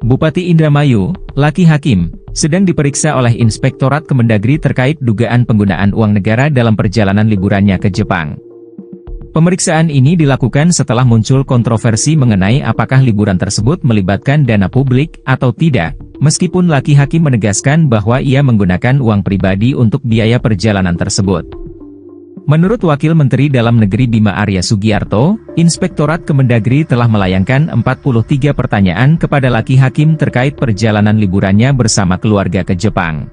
Bupati Indramayu, Laki Hakim, sedang diperiksa oleh Inspektorat Kemendagri terkait dugaan penggunaan uang negara dalam perjalanan liburannya ke Jepang. Pemeriksaan ini dilakukan setelah muncul kontroversi mengenai apakah liburan tersebut melibatkan dana publik atau tidak, meskipun Laki Hakim menegaskan bahwa ia menggunakan uang pribadi untuk biaya perjalanan tersebut. Menurut Wakil Menteri Dalam Negeri Bima Arya Sugiarto, Inspektorat Kemendagri telah melayangkan 43 pertanyaan kepada Laki Hakim terkait perjalanan liburannya bersama keluarga ke Jepang.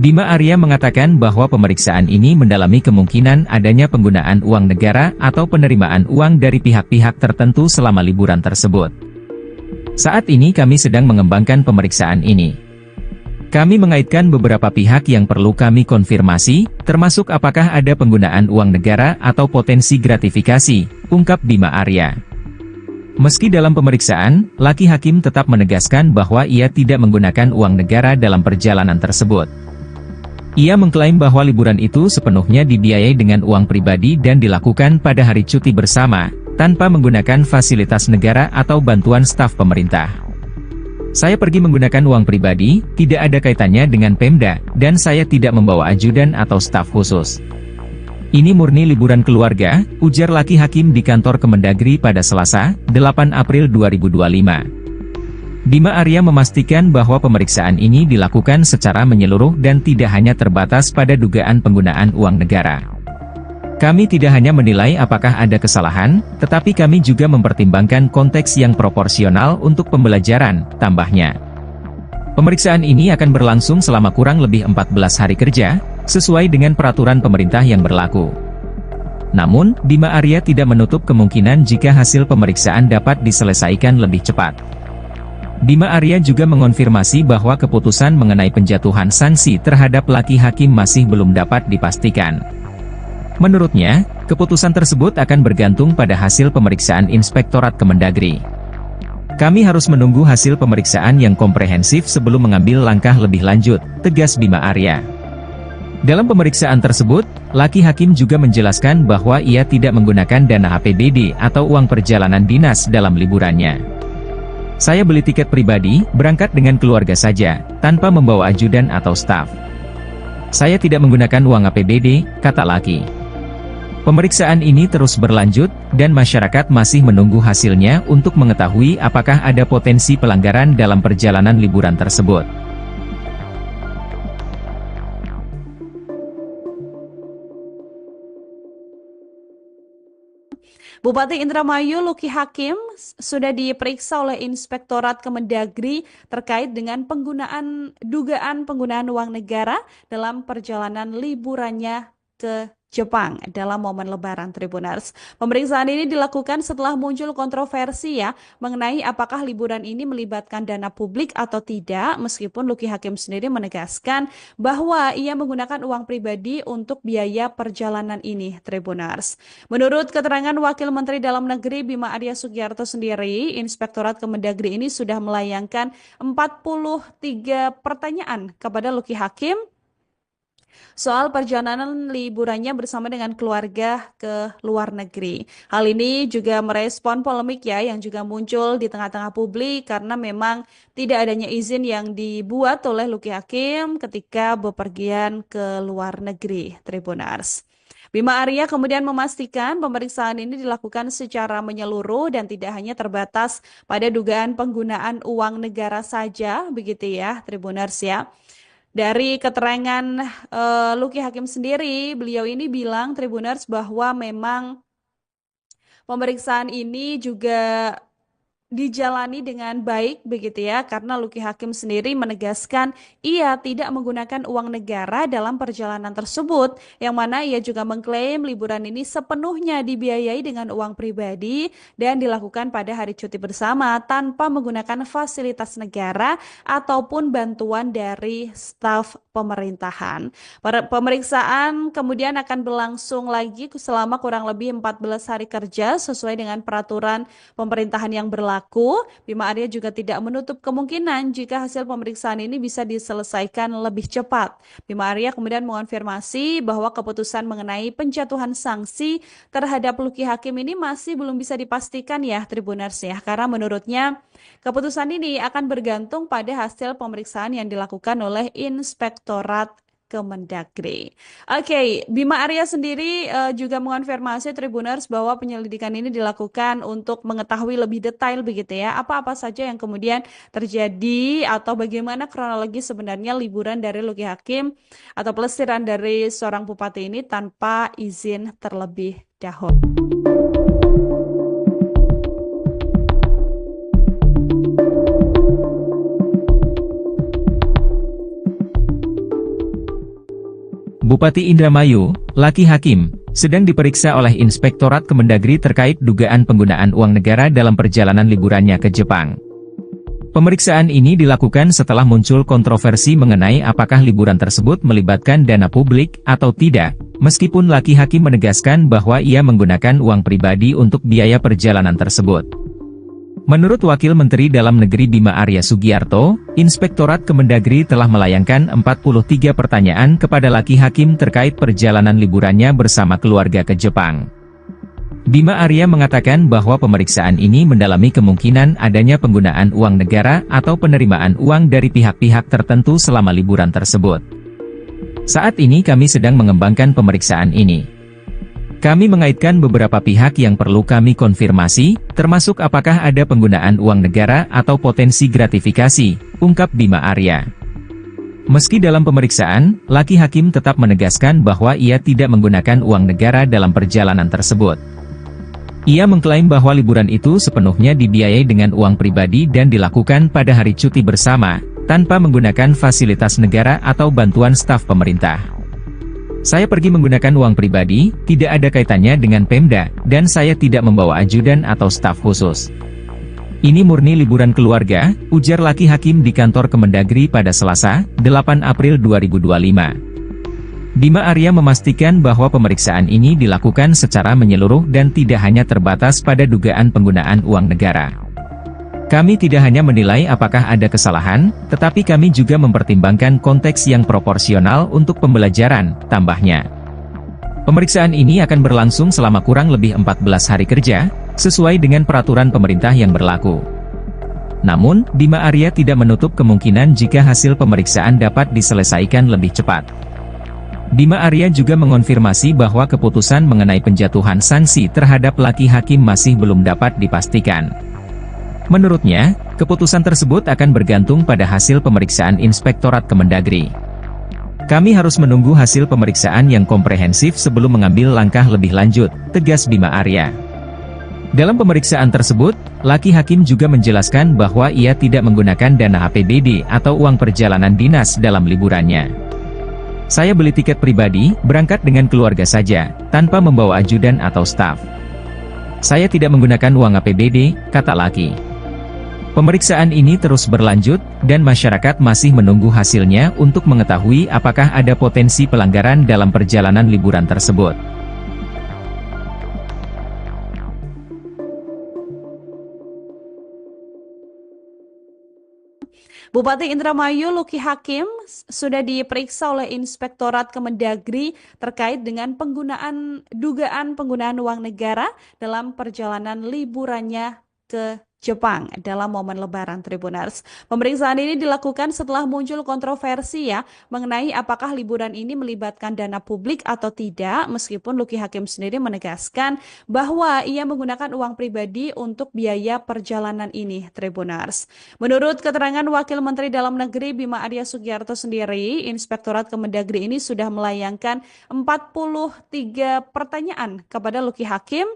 Bima Arya mengatakan bahwa pemeriksaan ini mendalami kemungkinan adanya penggunaan uang negara atau penerimaan uang dari pihak-pihak tertentu selama liburan tersebut. Saat ini kami sedang mengembangkan pemeriksaan ini. Kami mengaitkan beberapa pihak yang perlu kami konfirmasi, termasuk apakah ada penggunaan uang negara atau potensi gratifikasi, ungkap Bima Arya. Meski dalam pemeriksaan, Laki Hakim tetap menegaskan bahwa ia tidak menggunakan uang negara dalam perjalanan tersebut. Ia mengklaim bahwa liburan itu sepenuhnya dibiayai dengan uang pribadi dan dilakukan pada hari cuti bersama, tanpa menggunakan fasilitas negara atau bantuan staf pemerintah. Saya pergi menggunakan uang pribadi, tidak ada kaitannya dengan Pemda, dan saya tidak membawa ajudan atau staf khusus. Ini murni liburan keluarga, ujar Laki Hakim di kantor Kemendagri pada Selasa, 8 April 2025. Bima Arya memastikan bahwa pemeriksaan ini dilakukan secara menyeluruh dan tidak hanya terbatas pada dugaan penggunaan uang negara. Kami tidak hanya menilai apakah ada kesalahan, tetapi kami juga mempertimbangkan konteks yang proporsional untuk pembelajaran, tambahnya. Pemeriksaan ini akan berlangsung selama kurang lebih 14 hari kerja, sesuai dengan peraturan pemerintah yang berlaku. Namun, Bima Arya tidak menutup kemungkinan jika hasil pemeriksaan dapat diselesaikan lebih cepat. Bima Arya juga mengonfirmasi bahwa keputusan mengenai penjatuhan sanksi terhadap Laki Hakim masih belum dapat dipastikan. Menurutnya, keputusan tersebut akan bergantung pada hasil pemeriksaan Inspektorat Kemendagri. Kami harus menunggu hasil pemeriksaan yang komprehensif sebelum mengambil langkah lebih lanjut, tegas Bima Arya. Dalam pemeriksaan tersebut, Laki Hakim juga menjelaskan bahwa ia tidak menggunakan dana APBD atau uang perjalanan dinas dalam liburannya. Saya beli tiket pribadi, berangkat dengan keluarga saja, tanpa membawa ajudan atau staf. Saya tidak menggunakan uang APBD, kata Laki. Pemeriksaan ini terus berlanjut, dan masyarakat masih menunggu hasilnya untuk mengetahui apakah ada potensi pelanggaran dalam perjalanan liburan tersebut. Bupati Indramayu Laki Hakim sudah diperiksa oleh Inspektorat Kemendagri terkait dengan dugaan penggunaan uang negara dalam perjalanan liburannya ke Jepang dalam momen Lebaran Tribuners. Pemeriksaan ini dilakukan setelah muncul kontroversi mengenai apakah liburan ini melibatkan dana publik atau tidak, meskipun Laki Hakim sendiri menegaskan bahwa ia menggunakan uang pribadi untuk biaya perjalanan ini Tribuners. Menurut keterangan Wakil Menteri Dalam Negeri Bima Arya Sugiarto sendiri, Inspektorat Kemendagri ini sudah melayangkan 43 pertanyaan kepada Laki Hakim soal perjalanan liburannya bersama dengan keluarga ke luar negeri. Hal ini juga merespon polemik yang juga muncul di tengah-tengah publik karena memang tidak adanya izin yang dibuat oleh Laki Hakim ketika bepergian ke luar negeri, Tribuners. Bima Arya kemudian memastikan pemeriksaan ini dilakukan secara menyeluruh dan tidak hanya terbatas pada dugaan penggunaan uang negara saja, begitu Tribuners Dari keterangan Laki Hakim sendiri, beliau ini bilang Tribuners bahwa memang pemeriksaan ini juga dijalani dengan baik begitu karena Laki Hakim sendiri menegaskan ia tidak menggunakan uang negara dalam perjalanan tersebut, yang mana ia juga mengklaim liburan ini sepenuhnya dibiayai dengan uang pribadi dan dilakukan pada hari cuti bersama tanpa menggunakan fasilitas negara ataupun bantuan dari staf pemerintahan. Pemeriksaan kemudian akan berlangsung lagi selama kurang lebih 14 hari kerja sesuai dengan peraturan pemerintahan yang berlaku. berlaku. Bima Arya juga tidak menutup kemungkinan jika hasil pemeriksaan ini bisa diselesaikan lebih cepat. Bima Arya kemudian mengonfirmasi bahwa keputusan mengenai penjatuhan sanksi terhadap Luki Hakim ini masih belum bisa dipastikan ya Tribuners ya, karena menurutnya keputusan ini akan bergantung pada hasil pemeriksaan yang dilakukan oleh Inspektorat Kemendagri. Oke, Bima Arya sendiri juga mengonfirmasi Tribuners bahwa penyelidikan ini dilakukan untuk mengetahui lebih detail begitu ya, apa-apa saja yang kemudian terjadi atau bagaimana kronologi sebenarnya liburan dari Luki Hakim atau pelesiran dari seorang bupati ini tanpa izin terlebih dahulu. Bupati Indramayu, Luki Hakim, sedang diperiksa oleh Inspektorat Kemendagri terkait dugaan penggunaan uang negara dalam perjalanan liburannya ke Jepang. Pemeriksaan ini dilakukan setelah muncul kontroversi mengenai apakah liburan tersebut melibatkan dana publik atau tidak, meskipun Luki Hakim menegaskan bahwa ia menggunakan uang pribadi untuk biaya perjalanan tersebut. Menurut Wakil Menteri Dalam Negeri Bima Arya Sugiarto, Inspektorat Kemendagri telah melayangkan 43 pertanyaan kepada Luki Hakim terkait perjalanan liburannya bersama keluarga ke Jepang. Bima Arya mengatakan bahwa pemeriksaan ini mendalami kemungkinan adanya penggunaan uang negara atau penerimaan uang dari pihak-pihak tertentu selama liburan tersebut. Saat ini kami sedang mengembangkan pemeriksaan ini. Kami mengaitkan beberapa pihak yang perlu kami konfirmasi, termasuk apakah ada penggunaan uang negara atau potensi gratifikasi, ungkap Bima Arya. Meski dalam pemeriksaan, Luki Hakim tetap menegaskan bahwa ia tidak menggunakan uang negara dalam perjalanan tersebut. Ia mengklaim bahwa liburan itu sepenuhnya dibiayai dengan uang pribadi dan dilakukan pada hari cuti bersama, tanpa menggunakan fasilitas negara atau bantuan staf pemerintah. Saya pergi menggunakan uang pribadi, tidak ada kaitannya dengan Pemda, dan saya tidak membawa ajudan atau staf khusus. Ini murni liburan keluarga, ujar Luki Hakim di kantor Kemendagri pada Selasa, 8 April 2025. Bima Arya memastikan bahwa pemeriksaan ini dilakukan secara menyeluruh dan tidak hanya terbatas pada dugaan penggunaan uang negara. Kami tidak hanya menilai apakah ada kesalahan, tetapi kami juga mempertimbangkan konteks yang proporsional untuk pembelajaran, tambahnya. Pemeriksaan ini akan berlangsung selama kurang lebih 14 hari kerja, sesuai dengan peraturan pemerintah yang berlaku. Namun, Bima Arya tidak menutup kemungkinan jika hasil pemeriksaan dapat diselesaikan lebih cepat. Bima Arya juga mengonfirmasi bahwa keputusan mengenai penjatuhan sanksi terhadap Luki Hakim masih belum dapat dipastikan. Menurutnya, keputusan tersebut akan bergantung pada hasil pemeriksaan Inspektorat Kemendagri. Kami harus menunggu hasil pemeriksaan yang komprehensif sebelum mengambil langkah lebih lanjut, tegas Bima Arya. Dalam pemeriksaan tersebut, Luki Hakim juga menjelaskan bahwa ia tidak menggunakan dana APBD atau uang perjalanan dinas dalam liburannya. Saya beli tiket pribadi, berangkat dengan keluarga saja, tanpa membawa ajudan atau staf. Saya tidak menggunakan uang APBD, kata Luki. Pemeriksaan ini terus berlanjut, dan masyarakat masih menunggu hasilnya untuk mengetahui apakah ada potensi pelanggaran dalam perjalanan liburan tersebut. Bupati Indramayu Luki Hakim sudah diperiksa oleh Inspektorat Kemendagri terkait dengan dugaan penggunaan uang negara dalam perjalanan liburannya ke Jepang dalam momen Lebaran Tribuners. Pemeriksaan ini dilakukan setelah muncul kontroversi ya mengenai apakah liburan ini melibatkan dana publik atau tidak, meskipun Luki Hakim sendiri menegaskan bahwa ia menggunakan uang pribadi untuk biaya perjalanan ini Tribuners. Menurut keterangan Wakil Menteri Dalam Negeri Bima Arya Sugiarto sendiri, Inspektorat Kemendagri ini sudah melayangkan 43 pertanyaan kepada Luki Hakim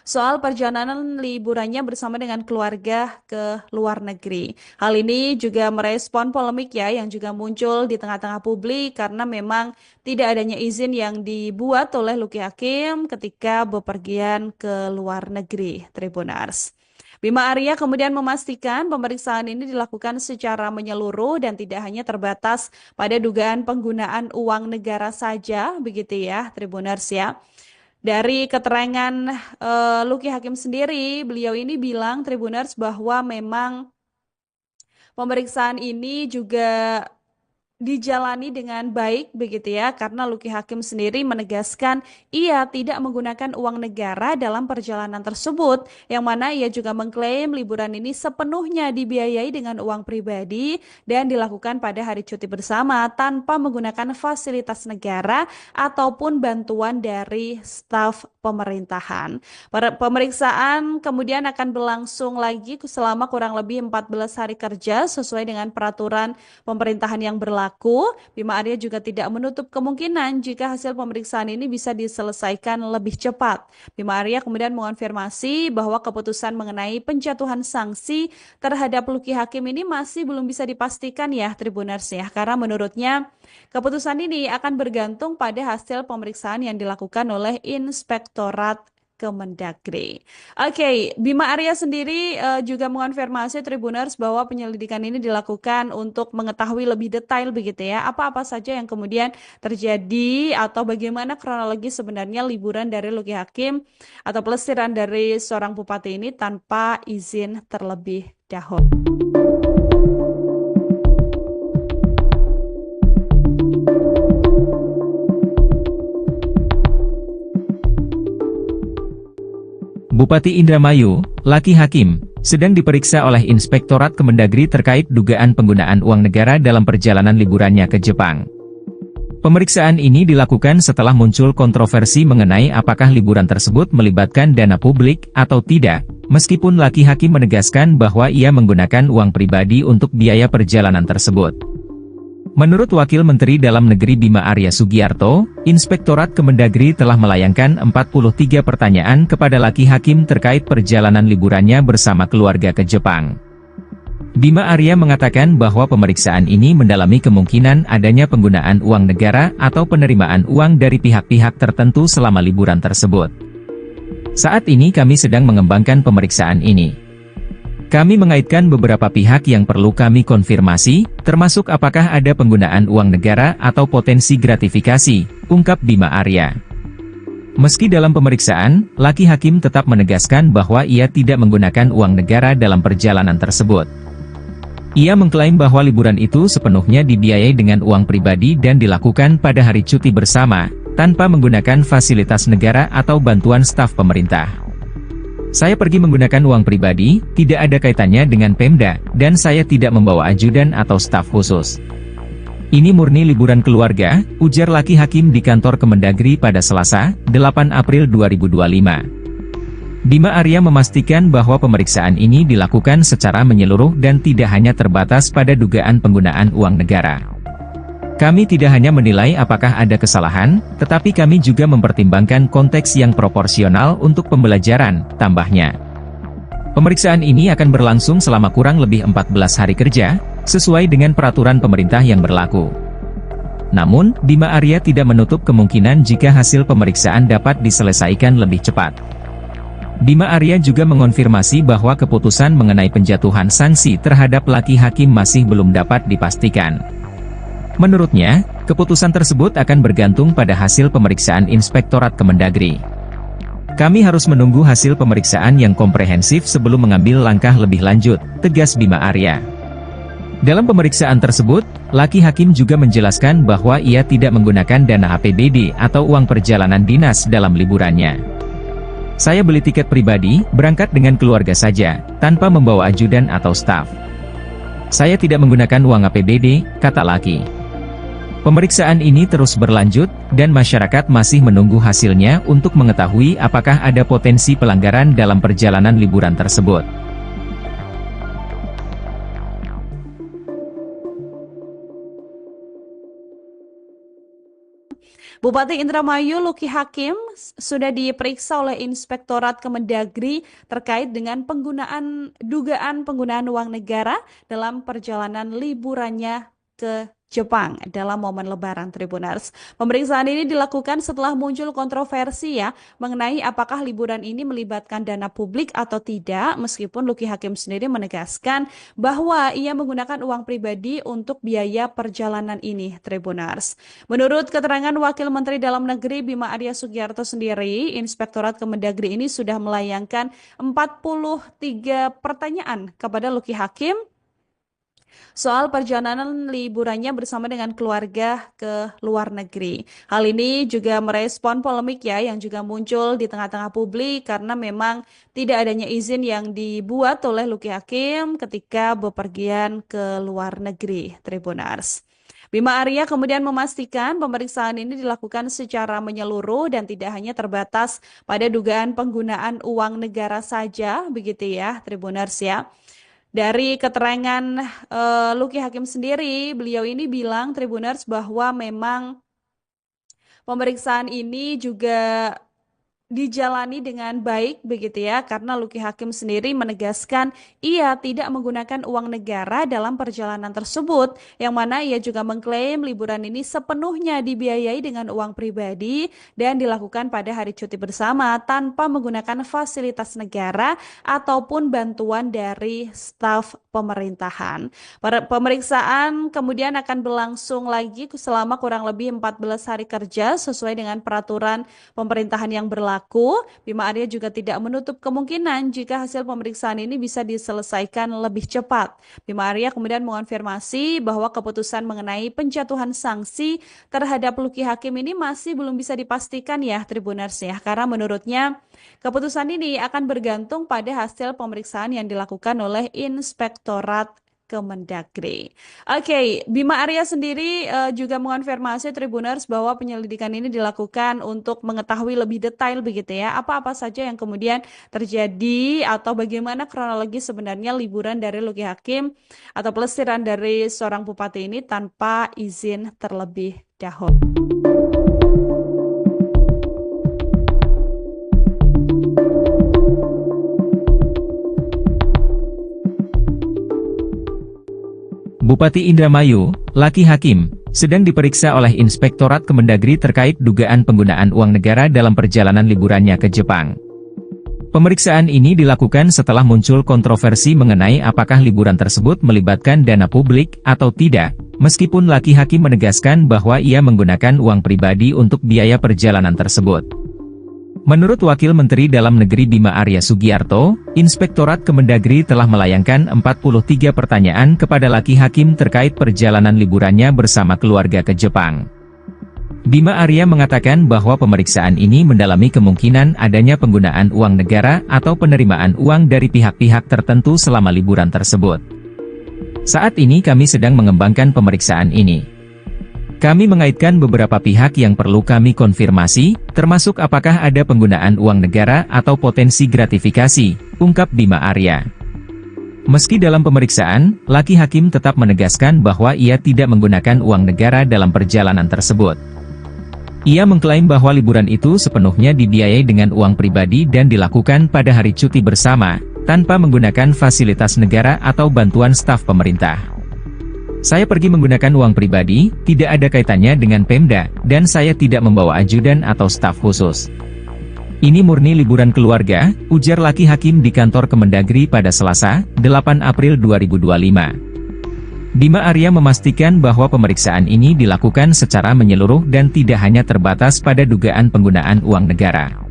soal perjalanan liburannya bersama dengan keluarga ke luar negeri. Hal ini juga merespon polemik ya yang juga muncul di tengah-tengah publik karena memang tidak adanya izin yang dibuat oleh Luki Hakim ketika bepergian ke luar negeri, Tribuners. Bima Arya kemudian memastikan pemeriksaan ini dilakukan secara menyeluruh dan tidak hanya terbatas pada dugaan penggunaan uang negara saja, begitu ya, Tribuners ya. Dari keterangan Luki Hakim sendiri, beliau ini bilang Tribuners bahwa memang pemeriksaan ini juga dijalani dengan baik begitu ya, karena Luki Hakim sendiri menegaskan ia tidak menggunakan uang negara dalam perjalanan tersebut, yang mana ia juga mengklaim liburan ini sepenuhnya dibiayai dengan uang pribadi dan dilakukan pada hari cuti bersama tanpa menggunakan fasilitas negara ataupun bantuan dari staf pemerintahan. Pemeriksaan kemudian akan berlangsung lagi selama kurang lebih 14 hari kerja sesuai dengan peraturan pemerintahan yang berlaku. Bima Arya juga tidak menutup kemungkinan jika hasil pemeriksaan ini bisa diselesaikan lebih cepat. Bima Arya kemudian mengonfirmasi bahwa keputusan mengenai penjatuhan sanksi terhadap Luki Hakim ini masih belum bisa dipastikan ya Tribuners ya, karena menurutnya keputusan ini akan bergantung pada hasil pemeriksaan yang dilakukan oleh Inspektorat Kemendagri. Oke, Bima Arya sendiri juga mengonfirmasi Tribuners bahwa penyelidikan ini dilakukan untuk mengetahui lebih detail begitu ya, apa-apa saja yang kemudian terjadi atau bagaimana kronologi sebenarnya liburan dari Luki Hakim atau pelesiran dari seorang bupati ini tanpa izin terlebih dahulu. Bupati Indramayu, Luki Hakim, sedang diperiksa oleh Inspektorat Kemendagri terkait dugaan penggunaan uang negara dalam perjalanan liburannya ke Jepang. Pemeriksaan ini dilakukan setelah muncul kontroversi mengenai apakah liburan tersebut melibatkan dana publik atau tidak, meskipun Luki Hakim menegaskan bahwa ia menggunakan uang pribadi untuk biaya perjalanan tersebut. Menurut Wakil Menteri Dalam Negeri Bima Arya Sugiarto, Inspektorat Kemendagri telah melayangkan 43 pertanyaan kepada Luki Hakim terkait perjalanan liburannya bersama keluarga ke Jepang. Bima Arya mengatakan bahwa pemeriksaan ini mendalami kemungkinan adanya penggunaan uang negara atau penerimaan uang dari pihak-pihak tertentu selama liburan tersebut. Saat ini kami sedang mengembangkan pemeriksaan ini. Kami mengaitkan beberapa pihak yang perlu kami konfirmasi, termasuk apakah ada penggunaan uang negara atau potensi gratifikasi, ungkap Bima Arya. Meski dalam pemeriksaan, Luki Hakim tetap menegaskan bahwa ia tidak menggunakan uang negara dalam perjalanan tersebut. Ia mengklaim bahwa liburan itu sepenuhnya dibiayai dengan uang pribadi dan dilakukan pada hari cuti bersama, tanpa menggunakan fasilitas negara atau bantuan staf pemerintah. Saya pergi menggunakan uang pribadi, tidak ada kaitannya dengan Pemda, dan saya tidak membawa ajudan atau staf khusus. Ini murni liburan keluarga, ujar Luki Hakim di kantor Kemendagri pada Selasa, 8 April 2025. Bima Arya memastikan bahwa pemeriksaan ini dilakukan secara menyeluruh dan tidak hanya terbatas pada dugaan penggunaan uang negara. Kami tidak hanya menilai apakah ada kesalahan, tetapi kami juga mempertimbangkan konteks yang proporsional untuk pembelajaran, tambahnya. Pemeriksaan ini akan berlangsung selama kurang lebih 14 hari kerja, sesuai dengan peraturan pemerintah yang berlaku. Namun, Bima Arya tidak menutup kemungkinan jika hasil pemeriksaan dapat diselesaikan lebih cepat. Bima Arya juga mengonfirmasi bahwa keputusan mengenai penjatuhan sanksi terhadap Luki Hakim masih belum dapat dipastikan. Menurutnya, keputusan tersebut akan bergantung pada hasil pemeriksaan Inspektorat Kemendagri. Kami harus menunggu hasil pemeriksaan yang komprehensif sebelum mengambil langkah lebih lanjut, tegas Bima Arya. Dalam pemeriksaan tersebut, Luki Hakim juga menjelaskan bahwa ia tidak menggunakan dana APBD atau uang perjalanan dinas dalam liburannya. Saya beli tiket pribadi, berangkat dengan keluarga saja, tanpa membawa ajudan atau staf. Saya tidak menggunakan uang APBD, kata Luki. Pemeriksaan ini terus berlanjut, dan masyarakat masih menunggu hasilnya untuk mengetahui apakah ada potensi pelanggaran dalam perjalanan liburan tersebut. Bupati Indramayu Luki Hakim sudah diperiksa oleh Inspektorat Kemendagri terkait dengan dugaan penggunaan uang negara dalam perjalanan liburannya ke Jepang dalam momen Lebaran Tribuners. Pemeriksaan ini dilakukan setelah muncul kontroversi ya mengenai apakah liburan ini melibatkan dana publik atau tidak, meskipun Luki Hakim sendiri menegaskan bahwa ia menggunakan uang pribadi untuk biaya perjalanan ini Tribuners. Menurut keterangan Wakil Menteri Dalam Negeri Bima Arya Sugiarto sendiri, Inspektorat Kemendagri ini sudah melayangkan 43 pertanyaan kepada Luki Hakim soal perjalanan liburannya bersama dengan keluarga ke luar negeri. Hal ini juga merespon polemik ya yang juga muncul di tengah-tengah publik karena memang tidak adanya izin yang dibuat oleh Luki Hakim ketika bepergian ke luar negeri, Tribuners. Bima Arya kemudian memastikan pemeriksaan ini dilakukan secara menyeluruh dan tidak hanya terbatas pada dugaan penggunaan uang negara saja, begitu ya, Tribuners ya. Dari keterangan Luki Hakim sendiri, beliau ini bilang Tribuners bahwa memang pemeriksaan ini juga dijalani dengan baik begitu ya, karena Luki Hakim sendiri menegaskan ia tidak menggunakan uang negara dalam perjalanan tersebut, yang mana ia juga mengklaim liburan ini sepenuhnya dibiayai dengan uang pribadi dan dilakukan pada hari cuti bersama tanpa menggunakan fasilitas negara ataupun bantuan dari staf pemerintahan. Pemeriksaan kemudian akan berlangsung lagi selama kurang lebih 14 hari kerja sesuai dengan peraturan pemerintahan yang berlaku. Bima Arya juga tidak menutup kemungkinan jika hasil pemeriksaan ini bisa diselesaikan lebih cepat. Bima Arya kemudian mengonfirmasi bahwa keputusan mengenai penjatuhan sanksi terhadap Luki Hakim ini masih belum bisa dipastikan ya Tribuners ya, karena menurutnya keputusan ini akan bergantung pada hasil pemeriksaan yang dilakukan oleh Inspektorat Kemendagri. Oke, Bima Arya sendiri juga mengonfirmasi Tribuners bahwa penyelidikan ini dilakukan untuk mengetahui lebih detail begitu ya, apa-apa saja yang kemudian terjadi atau bagaimana kronologi sebenarnya liburan dari Luki Hakim atau pelesiran dari seorang bupati ini tanpa izin terlebih dahulu. Bupati Indramayu, Luki Hakim, sedang diperiksa oleh Inspektorat Kemendagri terkait dugaan penggunaan uang negara dalam perjalanan liburannya ke Jepang. Pemeriksaan ini dilakukan setelah muncul kontroversi mengenai apakah liburan tersebut melibatkan dana publik atau tidak, meskipun Luki Hakim menegaskan bahwa ia menggunakan uang pribadi untuk biaya perjalanan tersebut. Menurut Wakil Menteri Dalam Negeri Bima Arya Sugiarto, Inspektorat Kemendagri telah melayangkan 43 pertanyaan kepada Luki Hakim terkait perjalanan liburannya bersama keluarga ke Jepang. Bima Arya mengatakan bahwa pemeriksaan ini mendalami kemungkinan adanya penggunaan uang negara atau penerimaan uang dari pihak-pihak tertentu selama liburan tersebut. Saat ini kami sedang mengembangkan pemeriksaan ini. Kami mengaitkan beberapa pihak yang perlu kami konfirmasi, termasuk apakah ada penggunaan uang negara atau potensi gratifikasi, ungkap Bima Arya. Meski dalam pemeriksaan, Luki Hakim tetap menegaskan bahwa ia tidak menggunakan uang negara dalam perjalanan tersebut. Ia mengklaim bahwa liburan itu sepenuhnya dibiayai dengan uang pribadi dan dilakukan pada hari cuti bersama, tanpa menggunakan fasilitas negara atau bantuan staf pemerintah. Saya pergi menggunakan uang pribadi, tidak ada kaitannya dengan Pemda, dan saya tidak membawa ajudan atau staf khusus. Ini murni liburan keluarga, ujar Luki Hakim di kantor Kemendagri pada Selasa, 8 April 2025. Bima Arya memastikan bahwa pemeriksaan ini dilakukan secara menyeluruh dan tidak hanya terbatas pada dugaan penggunaan uang negara.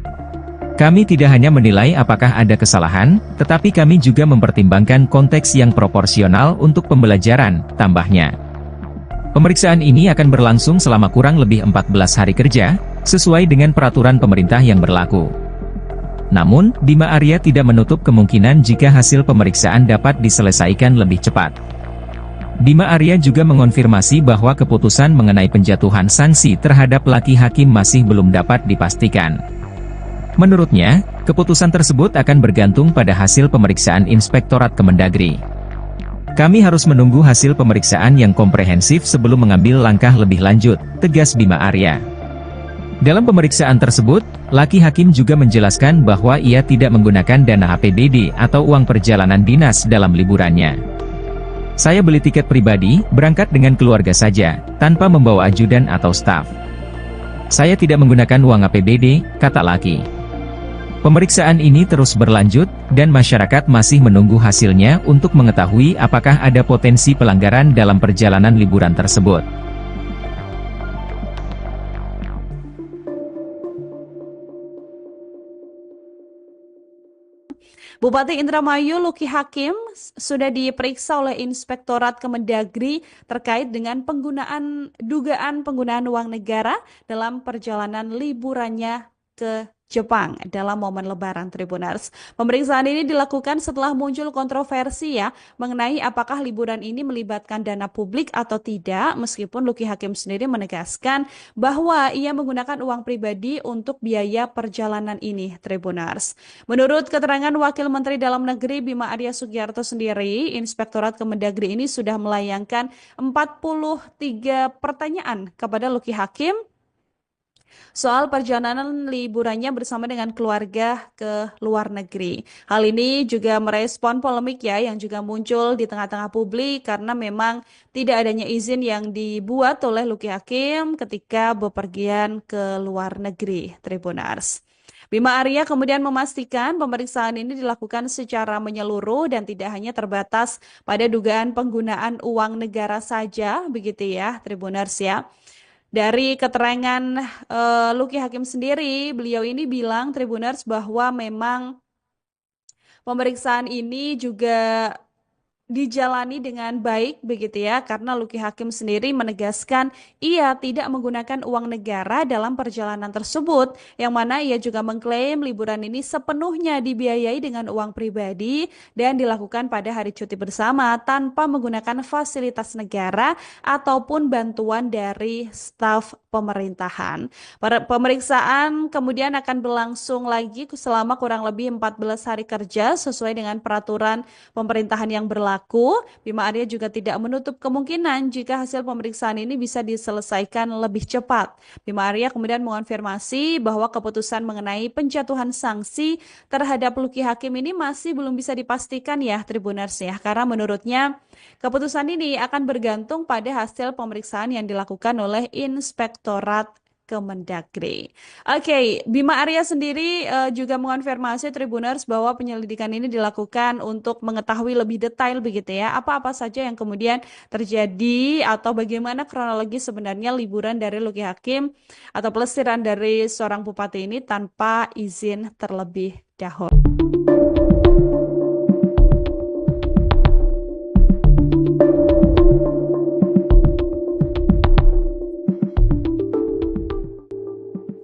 Kami tidak hanya menilai apakah ada kesalahan, tetapi kami juga mempertimbangkan konteks yang proporsional untuk pembelajaran, tambahnya. Pemeriksaan ini akan berlangsung selama kurang lebih 14 hari kerja, sesuai dengan peraturan pemerintah yang berlaku. Namun, Bima Arya tidak menutup kemungkinan jika hasil pemeriksaan dapat diselesaikan lebih cepat. Bima Arya juga mengonfirmasi bahwa keputusan mengenai penjatuhan sanksi terhadap Luki Hakim masih belum dapat dipastikan. Menurutnya, keputusan tersebut akan bergantung pada hasil pemeriksaan Inspektorat Kemendagri. Kami harus menunggu hasil pemeriksaan yang komprehensif sebelum mengambil langkah lebih lanjut, tegas Bima Arya. Dalam pemeriksaan tersebut, Luki Hakim juga menjelaskan bahwa ia tidak menggunakan dana APBD atau uang perjalanan dinas dalam liburannya. Saya beli tiket pribadi, berangkat dengan keluarga saja, tanpa membawa ajudan atau staf. Saya tidak menggunakan uang APBD, kata Lucky. Pemeriksaan ini terus berlanjut, dan masyarakat masih menunggu hasilnya untuk mengetahui apakah ada potensi pelanggaran dalam perjalanan liburan tersebut. Bupati Indramayu Lucky Hakim sudah diperiksa oleh Inspektorat Kemendagri terkait dengan dugaan penggunaan uang negara dalam perjalanan liburannya ke Jepang dalam momen Lebaran Tribuners. Pemeriksaan ini dilakukan setelah muncul kontroversi mengenai apakah liburan ini melibatkan dana publik atau tidak, meskipun Lucky Hakim sendiri menegaskan bahwa ia menggunakan uang pribadi untuk biaya perjalanan ini, Tribuners. Menurut keterangan Wakil Menteri Dalam Negeri Bima Arya Sugiarto sendiri, Inspektorat Kemendagri ini sudah melayangkan 43 pertanyaan kepada Lucky Hakim soal perjalanan liburannya bersama dengan keluarga ke luar negeri. Hal ini juga merespon polemik yang juga muncul di tengah-tengah publik karena memang tidak adanya izin yang dibuat oleh Lucky Hakim ketika bepergian ke luar negeri, Tribuners. Bima Arya kemudian memastikan pemeriksaan ini dilakukan secara menyeluruh dan tidak hanya terbatas pada dugaan penggunaan uang negara saja, begitu Tribuners Dari keterangan Lucky Hakim sendiri, beliau ini bilang, Tribuners, bahwa memang pemeriksaan ini juga dijalani dengan baik begitu karena Lucky Hakim sendiri menegaskan ia tidak menggunakan uang negara dalam perjalanan tersebut, yang mana ia juga mengklaim liburan ini sepenuhnya dibiayai dengan uang pribadi dan dilakukan pada hari cuti bersama tanpa menggunakan fasilitas negara ataupun bantuan dari staf pemerintahan. Pemeriksaan kemudian akan berlangsung lagi selama kurang lebih 14 hari kerja sesuai dengan peraturan pemerintahan yang berlaku. Bima Arya juga tidak menutup kemungkinan jika hasil pemeriksaan ini bisa diselesaikan lebih cepat. Bima Arya kemudian mengonfirmasi bahwa keputusan mengenai penjatuhan sanksi terhadap Lucky Hakim ini masih belum bisa dipastikan Tribuners karena menurutnya keputusan ini akan bergantung pada hasil pemeriksaan yang dilakukan oleh Inspektorat Kemendagri. Oke, Bima Arya sendiri juga mengonfirmasi Tribuners bahwa penyelidikan ini dilakukan untuk mengetahui lebih detail begitu apa-apa saja yang kemudian terjadi atau bagaimana kronologi sebenarnya liburan dari Lucky Hakim atau pelesiran dari seorang bupati ini tanpa izin terlebih dahulu.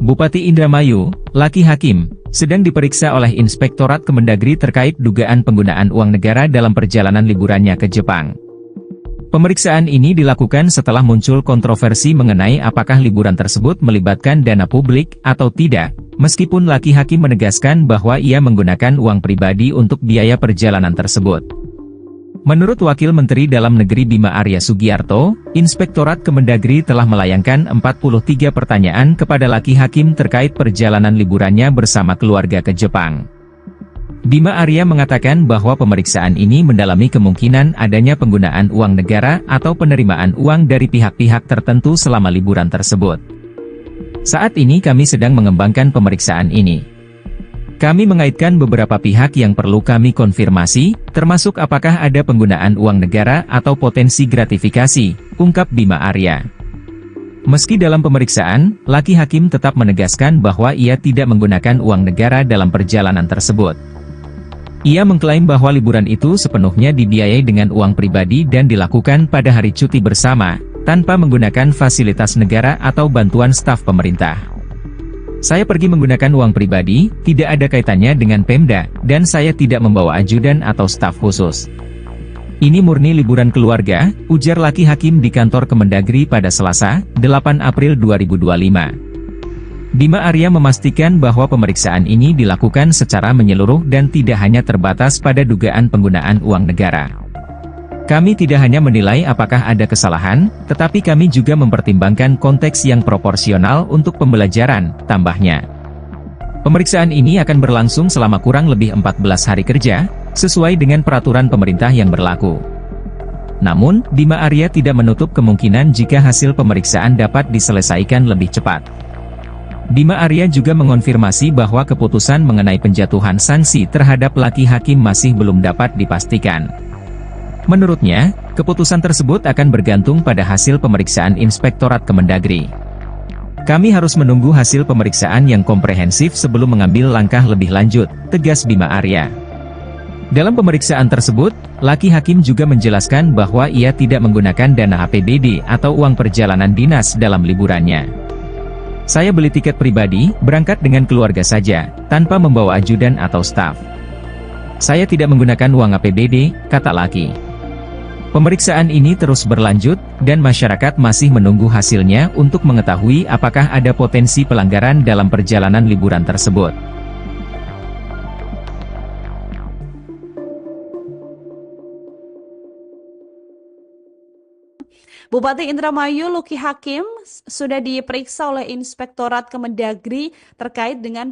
Bupati Indramayu, Lucky Hakim, sedang diperiksa oleh Inspektorat Kemendagri terkait dugaan penggunaan uang negara dalam perjalanan liburannya ke Jepang. Pemeriksaan ini dilakukan setelah muncul kontroversi mengenai apakah liburan tersebut melibatkan dana publik atau tidak, meskipun Lucky Hakim menegaskan bahwa ia menggunakan uang pribadi untuk biaya perjalanan tersebut. Menurut Wakil Menteri Dalam Negeri Bima Arya Sugiarto, Inspektorat Kemendagri telah melayangkan 43 pertanyaan kepada Lucky Hakim terkait perjalanan liburannya bersama keluarga ke Jepang. Bima Arya mengatakan bahwa pemeriksaan ini mendalami kemungkinan adanya penggunaan uang negara atau penerimaan uang dari pihak-pihak tertentu selama liburan tersebut. Saat ini kami sedang mengembangkan pemeriksaan ini. Kami mengaitkan beberapa pihak yang perlu kami konfirmasi, termasuk apakah ada penggunaan uang negara atau potensi gratifikasi, ungkap Bima Arya. Meski dalam pemeriksaan, Lucky Hakim tetap menegaskan bahwa ia tidak menggunakan uang negara dalam perjalanan tersebut. Ia mengklaim bahwa liburan itu sepenuhnya dibiayai dengan uang pribadi dan dilakukan pada hari cuti bersama, tanpa menggunakan fasilitas negara atau bantuan staf pemerintah. Saya pergi menggunakan uang pribadi, tidak ada kaitannya dengan Pemda, dan saya tidak membawa ajudan atau staf khusus. Ini murni liburan keluarga, ujar Lucky Hakim di kantor Kemendagri pada Selasa, 8 April 2025. Bima Arya memastikan bahwa pemeriksaan ini dilakukan secara menyeluruh dan tidak hanya terbatas pada dugaan penggunaan uang negara. Kami tidak hanya menilai apakah ada kesalahan, tetapi kami juga mempertimbangkan konteks yang proporsional untuk pembelajaran, tambahnya. Pemeriksaan ini akan berlangsung selama kurang lebih 14 hari kerja, sesuai dengan peraturan pemerintah yang berlaku. Namun, Bima Arya tidak menutup kemungkinan jika hasil pemeriksaan dapat diselesaikan lebih cepat. Bima Arya juga mengonfirmasi bahwa keputusan mengenai penjatuhan sanksi terhadap Lucky Hakim masih belum dapat dipastikan. Menurutnya, keputusan tersebut akan bergantung pada hasil pemeriksaan Inspektorat Kemendagri. Kami harus menunggu hasil pemeriksaan yang komprehensif sebelum mengambil langkah lebih lanjut, tegas Bima Arya. Dalam pemeriksaan tersebut, Lucky Hakim juga menjelaskan bahwa ia tidak menggunakan dana APBD atau uang perjalanan dinas dalam liburannya. Saya beli tiket pribadi, berangkat dengan keluarga saja, tanpa membawa ajudan atau staf. Saya tidak menggunakan uang APBD, kata Lucky. Pemeriksaan ini terus berlanjut, dan masyarakat masih menunggu hasilnya untuk mengetahui apakah ada potensi pelanggaran dalam perjalanan liburan tersebut. Bupati Indramayu Lucky Hakim sudah diperiksa oleh Inspektorat Kemendagri terkait dengan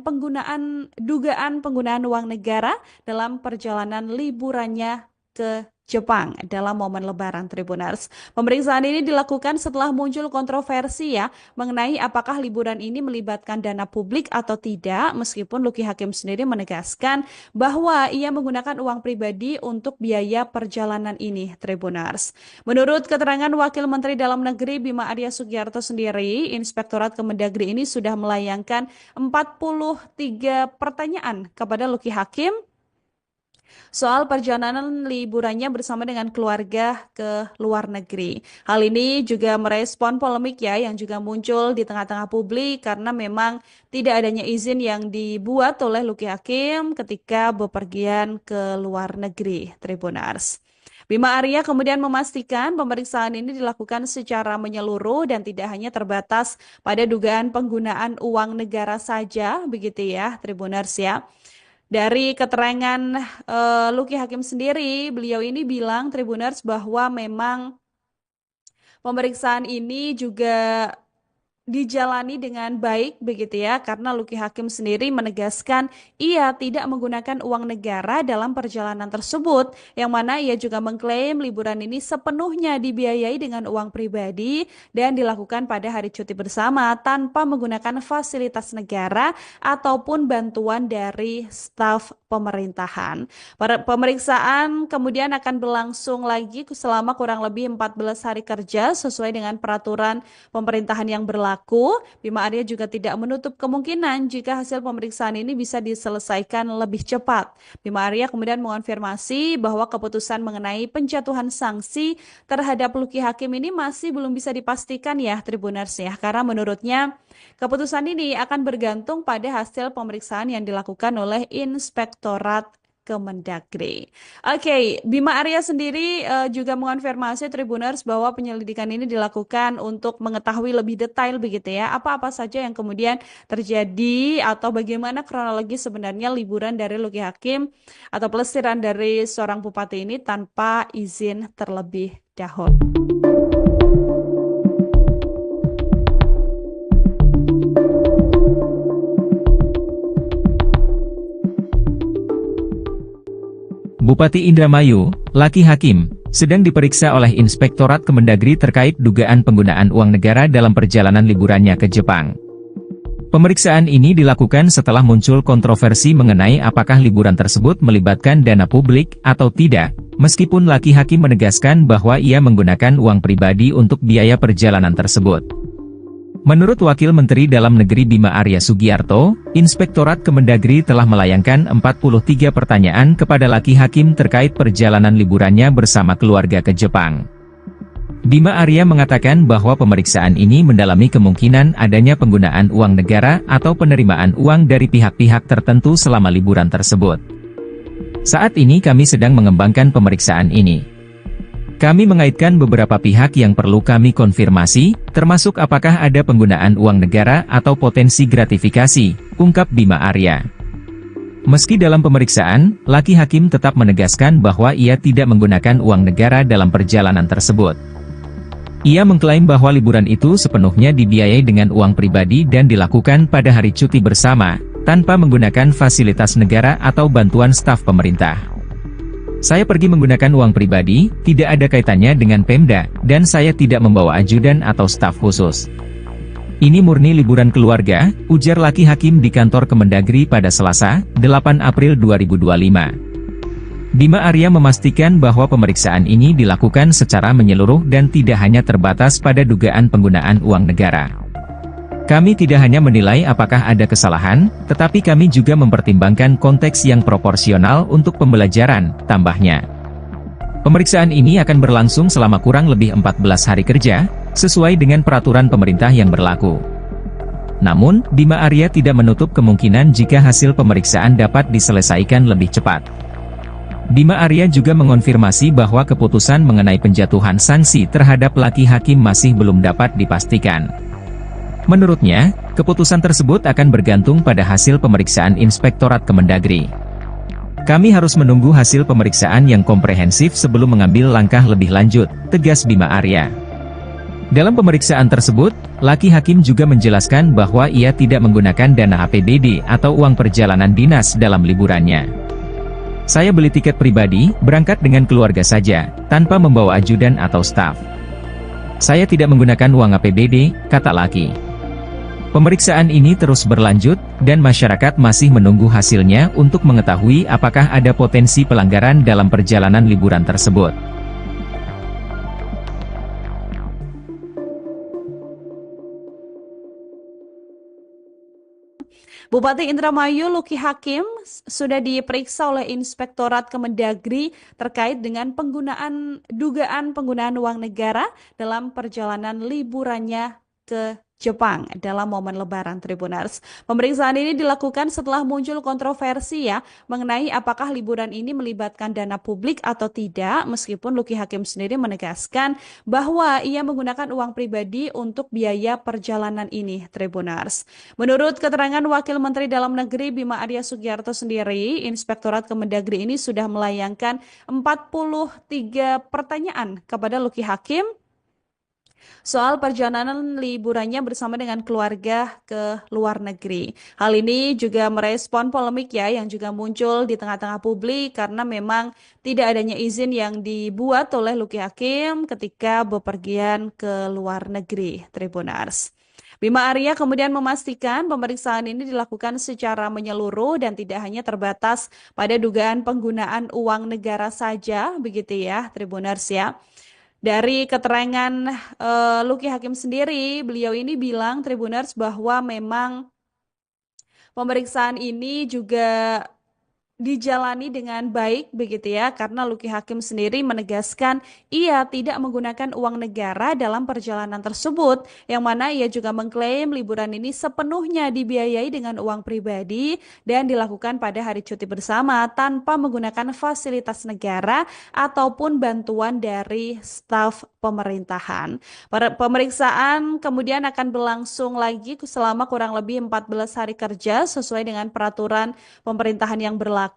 dugaan penggunaan uang negara dalam perjalanan liburannya ke Jepang dalam momen Lebaran, Tribuners. Pemeriksaan ini dilakukan setelah muncul kontroversi mengenai apakah liburan ini melibatkan dana publik atau tidak, meskipun Lucky Hakim sendiri menegaskan bahwa ia menggunakan uang pribadi untuk biaya perjalanan ini, Tribuners. Menurut keterangan Wakil Menteri Dalam Negeri Bima Arya Sugiarto sendiri, Inspektorat Kemendagri ini sudah melayangkan 43 pertanyaan kepada Lucky Hakim soal perjalanan liburannya bersama dengan keluarga ke luar negeri. Hal ini juga merespon polemik yang juga muncul di tengah-tengah publik karena memang tidak adanya izin yang dibuat oleh Lucky Hakim ketika bepergian ke luar negeri, Tribuners. Bima Arya kemudian memastikan pemeriksaan ini dilakukan secara menyeluruh dan tidak hanya terbatas pada dugaan penggunaan uang negara saja, begitu Tribuners Dari keterangan Lucky Hakim sendiri, beliau ini bilang, Tribuners, bahwa memang pemeriksaan ini juga dijalani dengan baik begitu karena Lucky Hakim sendiri menegaskan ia tidak menggunakan uang negara dalam perjalanan tersebut, yang mana ia juga mengklaim liburan ini sepenuhnya dibiayai dengan uang pribadi dan dilakukan pada hari cuti bersama tanpa menggunakan fasilitas negara ataupun bantuan dari staf pemerintahan. Pemeriksaan kemudian akan berlangsung lagi selama kurang lebih 14 hari kerja sesuai dengan peraturan pemerintahan yang berlaku. Bima Arya juga tidak menutup kemungkinan jika hasil pemeriksaan ini bisa diselesaikan lebih cepat. Bima Arya kemudian mengonfirmasi bahwa keputusan mengenai penjatuhan sanksi terhadap Lucky Hakim ini masih belum bisa dipastikan Tribuners karena menurutnya keputusan ini akan bergantung pada hasil pemeriksaan yang dilakukan oleh Inspektorat Kemendagri. Oke, Bima Arya sendiri juga mengonfirmasi Tribuners bahwa penyelidikan ini dilakukan untuk mengetahui lebih detail begitu apa-apa saja yang kemudian terjadi atau bagaimana kronologi sebenarnya liburan dari Lucky Hakim atau pelesiran dari seorang bupati ini tanpa izin terlebih dahulu. Bupati Indramayu, Lucky Hakim, sedang diperiksa oleh Inspektorat Kemendagri terkait dugaan penggunaan uang negara dalam perjalanan liburannya ke Jepang. Pemeriksaan ini dilakukan setelah muncul kontroversi mengenai apakah liburan tersebut melibatkan dana publik atau tidak, meskipun Lucky Hakim menegaskan bahwa ia menggunakan uang pribadi untuk biaya perjalanan tersebut. Menurut Wakil Menteri Dalam Negeri Bima Arya Sugiarto, Inspektorat Kemendagri telah melayangkan 43 pertanyaan kepada Lucky Hakim terkait perjalanan liburannya bersama keluarga ke Jepang. Bima Arya mengatakan bahwa pemeriksaan ini mendalami kemungkinan adanya penggunaan uang negara atau penerimaan uang dari pihak-pihak tertentu selama liburan tersebut. Saat ini kami sedang mengembangkan pemeriksaan ini. Kami mengaitkan beberapa pihak yang perlu kami konfirmasi, termasuk apakah ada penggunaan uang negara atau potensi gratifikasi, ungkap Bima Arya. Meski dalam pemeriksaan, Lucky Hakim tetap menegaskan bahwa ia tidak menggunakan uang negara dalam perjalanan tersebut. Ia mengklaim bahwa liburan itu sepenuhnya dibiayai dengan uang pribadi dan dilakukan pada hari cuti bersama, tanpa menggunakan fasilitas negara atau bantuan staf pemerintah. Saya pergi menggunakan uang pribadi, tidak ada kaitannya dengan Pemda, dan saya tidak membawa ajudan atau staf khusus. Ini murni liburan keluarga, ujar laki hakim di kantor Kemendagri pada Selasa, 8 April 2025. Bima Arya memastikan bahwa pemeriksaan ini dilakukan secara menyeluruh dan tidak hanya terbatas pada dugaan penggunaan uang negara. Kami tidak hanya menilai apakah ada kesalahan, tetapi kami juga mempertimbangkan konteks yang proporsional untuk pembelajaran, tambahnya. Pemeriksaan ini akan berlangsung selama kurang lebih 14 hari kerja, sesuai dengan peraturan pemerintah yang berlaku. Namun, Bima Arya tidak menutup kemungkinan jika hasil pemeriksaan dapat diselesaikan lebih cepat. Bima Arya juga mengonfirmasi bahwa keputusan mengenai penjatuhan sanksi terhadap laki hakim masih belum dapat dipastikan. Menurutnya, keputusan tersebut akan bergantung pada hasil pemeriksaan Inspektorat Kemendagri. Kami harus menunggu hasil pemeriksaan yang komprehensif sebelum mengambil langkah lebih lanjut, tegas Bima Arya. Dalam pemeriksaan tersebut, laki hakim juga menjelaskan bahwa ia tidak menggunakan dana APBD atau uang perjalanan dinas dalam liburannya. Saya beli tiket pribadi, berangkat dengan keluarga saja, tanpa membawa ajudan atau staf. Saya tidak menggunakan uang APBD, kata laki. Pemeriksaan ini terus berlanjut, dan masyarakat masih menunggu hasilnya untuk mengetahui apakah ada potensi pelanggaran dalam perjalanan liburan tersebut. Bupati Indramayu Luki Hakim sudah diperiksa oleh Inspektorat Kemendagri terkait dengan dugaan penggunaan uang negara dalam perjalanan liburannya ke Jepang dalam momen Lebaran, Tribuners. Pemeriksaan ini dilakukan setelah muncul kontroversi mengenai apakah liburan ini melibatkan dana publik atau tidak, meskipun Luki Hakim sendiri menegaskan bahwa ia menggunakan uang pribadi untuk biaya perjalanan ini, Tribuners. Menurut keterangan Wakil Menteri Dalam Negeri Bima Arya Sugiarto sendiri, Inspektorat Kemendagri ini sudah melayangkan 43 pertanyaan kepada Luki Hakim soal perjalanan liburannya bersama dengan keluarga ke luar negeri. Hal ini juga merespon polemik yang juga muncul di tengah-tengah publik karena memang tidak adanya izin yang dibuat oleh Luki Hakim ketika bepergian ke luar negeri, Tribuners. Bima Arya kemudian memastikan pemeriksaan ini dilakukan secara menyeluruh dan tidak hanya terbatas pada dugaan penggunaan uang negara saja, begitu Tribuners Dari keterangan Luki Hakim sendiri, beliau ini bilang, Tribuners, bahwa memang pemeriksaan ini juga dijalani dengan baik begitu karena Luki Hakim sendiri menegaskan ia tidak menggunakan uang negara dalam perjalanan tersebut, yang mana ia juga mengklaim liburan ini sepenuhnya dibiayai dengan uang pribadi dan dilakukan pada hari cuti bersama tanpa menggunakan fasilitas negara ataupun bantuan dari staf pemerintahan. Pemeriksaan kemudian akan berlangsung lagi selama kurang lebih 14 hari kerja sesuai dengan peraturan pemerintahan yang berlaku.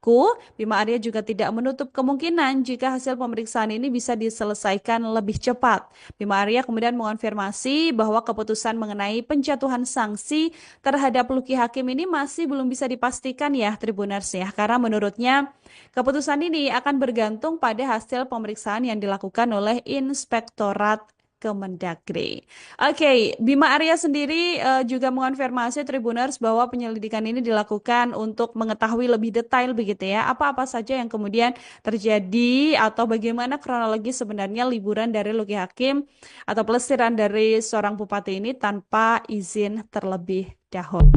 Bima Arya juga tidak menutup kemungkinan jika hasil pemeriksaan ini bisa diselesaikan lebih cepat. Bima Arya kemudian mengonfirmasi bahwa keputusan mengenai penjatuhan sanksi terhadap Luki Hakim ini masih belum bisa dipastikan Tribuners karena menurutnya keputusan ini akan bergantung pada hasil pemeriksaan yang dilakukan oleh Inspektorat Kemendagri. Oke, Bima Arya sendiri juga mengonfirmasi Tribuners bahwa penyelidikan ini dilakukan untuk mengetahui lebih detail begitu apa-apa saja yang kemudian terjadi atau bagaimana kronologi sebenarnya liburan dari Luki Hakim atau pelesiran dari seorang bupati ini tanpa izin terlebih dahulu.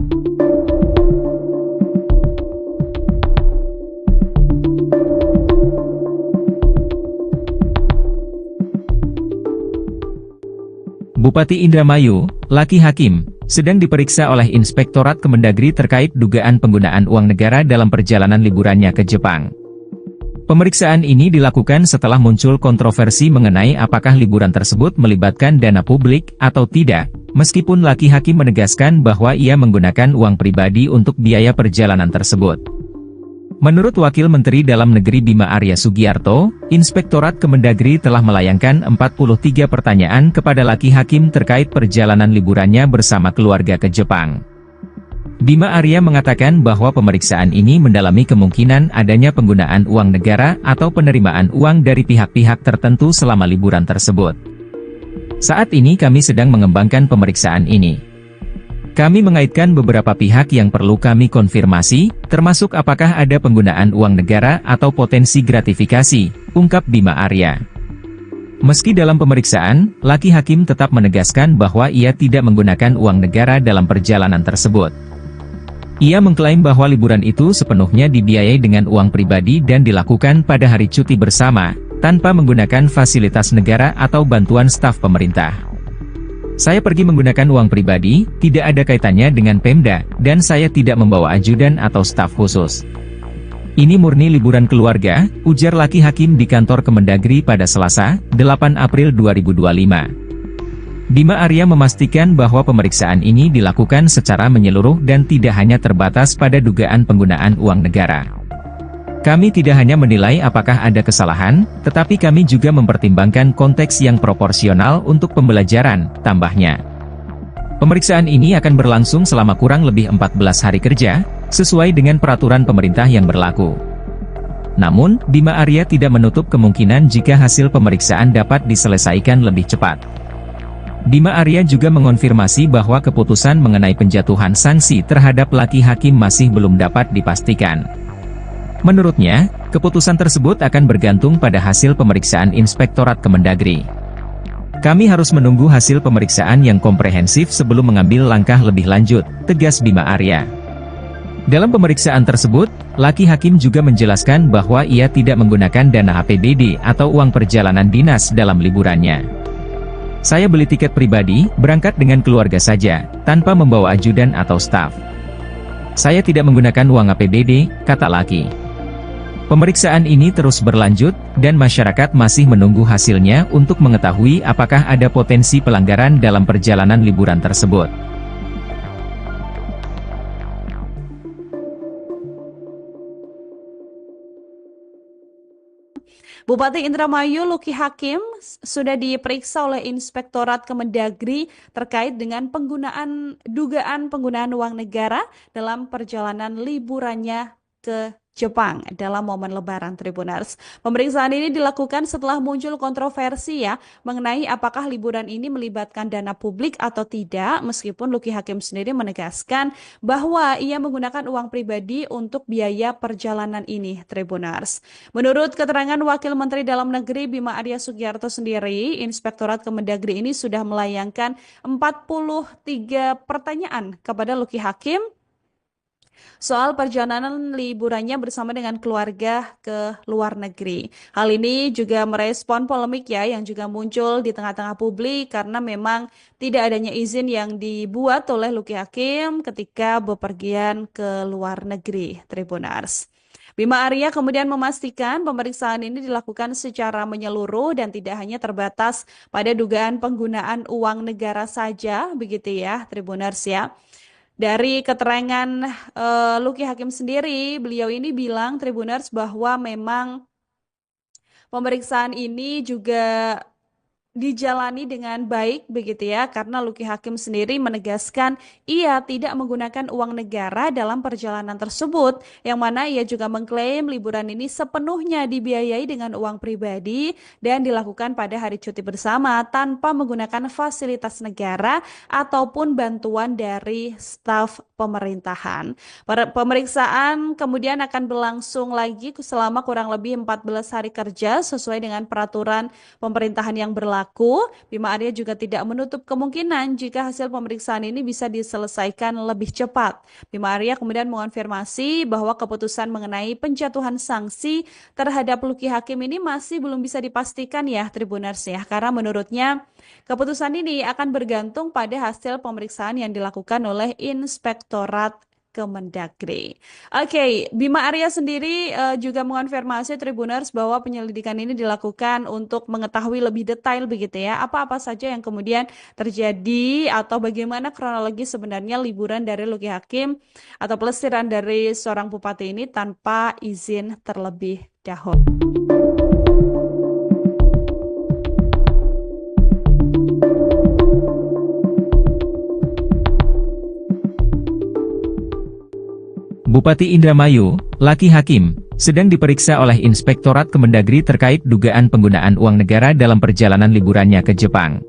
Bupati Indramayu, Laki Hakim, sedang diperiksa oleh Inspektorat Kemendagri terkait dugaan penggunaan uang negara dalam perjalanan liburannya ke Jepang. Pemeriksaan ini dilakukan setelah muncul kontroversi mengenai apakah liburan tersebut melibatkan dana publik atau tidak, meskipun Laki Hakim menegaskan bahwa ia menggunakan uang pribadi untuk biaya perjalanan tersebut. Menurut Wakil Menteri Dalam Negeri Bima Arya Sugiarto, Inspektorat Kemendagri telah melayangkan 43 pertanyaan kepada Laki Hakim terkait perjalanan liburannya bersama keluarga ke Jepang. Bima Arya mengatakan bahwa pemeriksaan ini mendalami kemungkinan adanya penggunaan uang negara atau penerimaan uang dari pihak-pihak tertentu selama liburan tersebut. Saat ini kami sedang mengembangkan pemeriksaan ini. Kami mengaitkan beberapa pihak yang perlu kami konfirmasi, termasuk apakah ada penggunaan uang negara atau potensi gratifikasi, ungkap Bima Arya. Meski dalam pemeriksaan, laki hakim tetap menegaskan bahwa ia tidak menggunakan uang negara dalam perjalanan tersebut. Ia mengklaim bahwa liburan itu sepenuhnya dibiayai dengan uang pribadi dan dilakukan pada hari cuti bersama, tanpa menggunakan fasilitas negara atau bantuan staf pemerintah. Saya pergi menggunakan uang pribadi, tidak ada kaitannya dengan Pemda, dan saya tidak membawa ajudan atau staf khusus. Ini murni liburan keluarga, ujar laki hakim di kantor Kemendagri pada Selasa, 8 April 2025. Bima Arya memastikan bahwa pemeriksaan ini dilakukan secara menyeluruh dan tidak hanya terbatas pada dugaan penggunaan uang negara. Kami tidak hanya menilai apakah ada kesalahan, tetapi kami juga mempertimbangkan konteks yang proporsional untuk pembelajaran, tambahnya. Pemeriksaan ini akan berlangsung selama kurang lebih 14 hari kerja, sesuai dengan peraturan pemerintah yang berlaku. Namun, Bima Arya tidak menutup kemungkinan jika hasil pemeriksaan dapat diselesaikan lebih cepat. Bima Arya juga mengonfirmasi bahwa keputusan mengenai penjatuhan sanksi terhadap laki hakim masih belum dapat dipastikan. Menurutnya, keputusan tersebut akan bergantung pada hasil pemeriksaan Inspektorat Kemendagri. Kami harus menunggu hasil pemeriksaan yang komprehensif sebelum mengambil langkah lebih lanjut, tegas Bima Arya. Dalam pemeriksaan tersebut, laki hakim juga menjelaskan bahwa ia tidak menggunakan dana APBD atau uang perjalanan dinas dalam liburannya. Saya beli tiket pribadi, berangkat dengan keluarga saja, tanpa membawa ajudan atau staf. Saya tidak menggunakan uang APBD, kata laki. Pemeriksaan ini terus berlanjut, dan masyarakat masih menunggu hasilnya untuk mengetahui apakah ada potensi pelanggaran dalam perjalanan liburan tersebut. Bupati Indramayu Luki Hakim sudah diperiksa oleh Inspektorat Kemendagri terkait dengan dugaan penggunaan uang negara dalam perjalanan liburannya ke Jepang dalam momen Lebaran, Tribuners. Pemeriksaan ini dilakukan setelah muncul kontroversi mengenai apakah liburan ini melibatkan dana publik atau tidak, meskipun Luki Hakim sendiri menegaskan bahwa ia menggunakan uang pribadi untuk biaya perjalanan ini, Tribuners. Menurut keterangan Wakil Menteri Dalam Negeri Bima Arya Sugiarto sendiri, Inspektorat Kemendagri ini sudah melayangkan 43 pertanyaan kepada Luki Hakim soal perjalanan liburannya bersama dengan keluarga ke luar negeri. Hal ini juga merespon polemik yang juga muncul di tengah-tengah publik karena memang tidak adanya izin yang dibuat oleh Luki Hakim ketika bepergian ke luar negeri, Tribuners. Bima Arya kemudian memastikan pemeriksaan ini dilakukan secara menyeluruh dan tidak hanya terbatas pada dugaan penggunaan uang negara saja, begitu Tribuners Dari keterangan Luki Hakim sendiri, beliau ini bilang, Tribuners, bahwa memang pemeriksaan ini juga dijalani dengan baik begitu karena Luki Hakim sendiri menegaskan ia tidak menggunakan uang negara dalam perjalanan tersebut, yang mana ia juga mengklaim liburan ini sepenuhnya dibiayai dengan uang pribadi dan dilakukan pada hari cuti bersama tanpa menggunakan fasilitas negara ataupun bantuan dari staf pemerintahan. Pemeriksaan kemudian akan berlangsung lagi selama kurang lebih 14 hari kerja sesuai dengan peraturan pemerintahan yang berlaku. Bima Arya juga tidak menutup kemungkinan jika hasil pemeriksaan ini bisa diselesaikan lebih cepat. Bima Arya kemudian mengonfirmasi bahwa keputusan mengenai penjatuhan sanksi terhadap Luki Hakim ini masih belum bisa dipastikan Tribuners karena menurutnya keputusan ini akan bergantung pada hasil pemeriksaan yang dilakukan oleh Inspektorat Kemendagri. Oke, Bima Arya sendiri juga mengonfirmasi Tribuners bahwa penyelidikan ini dilakukan untuk mengetahui lebih detail begitu apa-apa saja yang kemudian terjadi atau bagaimana kronologi sebenarnya liburan dari Luki Hakim atau pelesiran dari seorang bupati ini tanpa izin terlebih dahulu. Bupati Indramayu, Laki Hakim, sedang diperiksa oleh Inspektorat Kemendagri terkait dugaan penggunaan uang negara dalam perjalanan liburannya ke Jepang.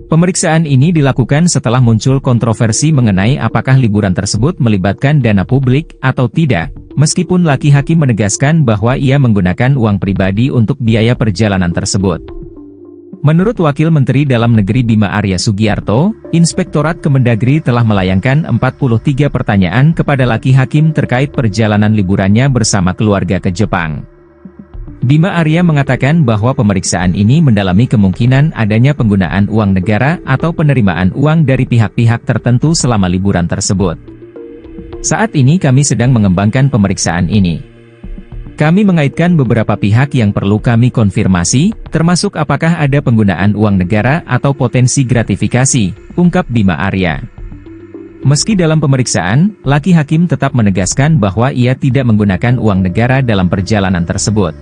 Pemeriksaan ini dilakukan setelah muncul kontroversi mengenai apakah liburan tersebut melibatkan dana publik atau tidak, meskipun Laki Hakim menegaskan bahwa ia menggunakan uang pribadi untuk biaya perjalanan tersebut. Menurut Wakil Menteri Dalam Negeri Bima Arya Sugiarto, Inspektorat Kemendagri telah melayangkan 43 pertanyaan kepada Laki Hakim terkait perjalanan liburannya bersama keluarga ke Jepang. Bima Arya mengatakan bahwa pemeriksaan ini mendalami kemungkinan adanya penggunaan uang negara atau penerimaan uang dari pihak-pihak tertentu selama liburan tersebut. Saat ini kami sedang mengembangkan pemeriksaan ini. Kami mengaitkan beberapa pihak yang perlu kami konfirmasi, termasuk apakah ada penggunaan uang negara atau potensi gratifikasi, ungkap Bima Arya. Meski dalam pemeriksaan, Laki Hakim tetap menegaskan bahwa ia tidak menggunakan uang negara dalam perjalanan tersebut.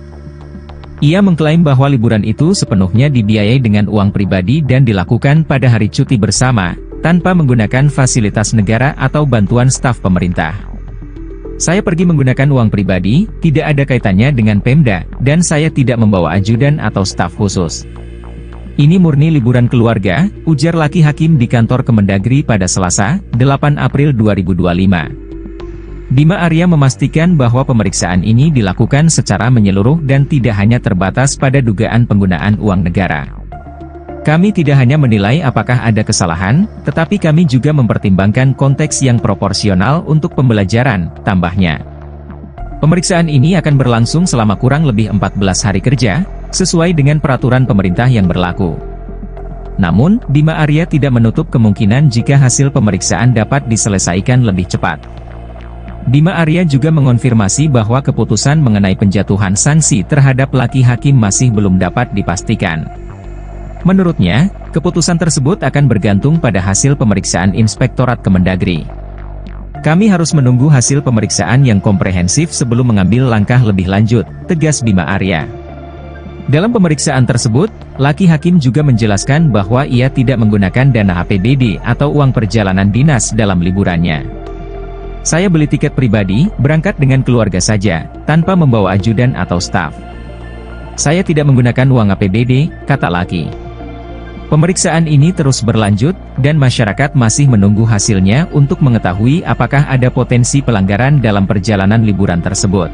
Ia mengklaim bahwa liburan itu sepenuhnya dibiayai dengan uang pribadi dan dilakukan pada hari cuti bersama, tanpa menggunakan fasilitas negara atau bantuan staf pemerintah. Saya pergi menggunakan uang pribadi, tidak ada kaitannya dengan Pemda, dan saya tidak membawa ajudan atau staf khusus. Ini murni liburan keluarga, ujar Laki Hakim di kantor Kemendagri pada Selasa, 8 April 2025. Bima Arya memastikan bahwa pemeriksaan ini dilakukan secara menyeluruh dan tidak hanya terbatas pada dugaan penggunaan uang negara. Kami tidak hanya menilai apakah ada kesalahan, tetapi kami juga mempertimbangkan konteks yang proporsional untuk pembelajaran, tambahnya. Pemeriksaan ini akan berlangsung selama kurang lebih 14 hari kerja, sesuai dengan peraturan pemerintah yang berlaku. Namun, Bima Arya tidak menutup kemungkinan jika hasil pemeriksaan dapat diselesaikan lebih cepat. Bima Arya juga mengonfirmasi bahwa keputusan mengenai penjatuhan sanksi terhadap Laki Hakim masih belum dapat dipastikan. Menurutnya, keputusan tersebut akan bergantung pada hasil pemeriksaan Inspektorat Kemendagri. Kami harus menunggu hasil pemeriksaan yang komprehensif sebelum mengambil langkah lebih lanjut, tegas Bima Arya. Dalam pemeriksaan tersebut, Laki Hakim juga menjelaskan bahwa ia tidak menggunakan dana APBD atau uang perjalanan dinas dalam liburannya. Saya beli tiket pribadi, berangkat dengan keluarga saja, tanpa membawa ajudan atau staf. Saya tidak menggunakan uang APBD, kata Laki. Pemeriksaan ini terus berlanjut, dan masyarakat masih menunggu hasilnya untuk mengetahui apakah ada potensi pelanggaran dalam perjalanan liburan tersebut.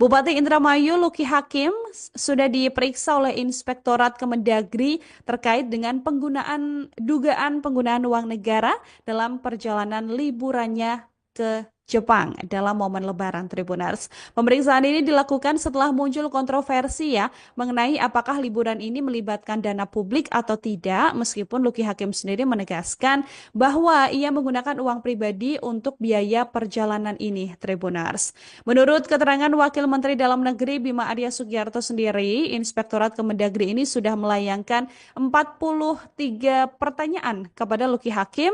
Bupati Indramayu Luki Hakim sudah diperiksa oleh Inspektorat Kemendagri terkait dengan dugaan penggunaan uang negara dalam perjalanan liburannya ke Jepang dalam momen Lebaran Tribuners. Pemeriksaan ini dilakukan setelah muncul kontroversi mengenai apakah liburan ini melibatkan dana publik atau tidak, meskipun Luki Hakim sendiri menegaskan bahwa ia menggunakan uang pribadi untuk biaya perjalanan ini, Tribuners. Menurut keterangan Wakil Menteri Dalam Negeri Bima Arya Sugiarto sendiri, Inspektorat Kemendagri ini sudah melayangkan 43 pertanyaan kepada Luki Hakim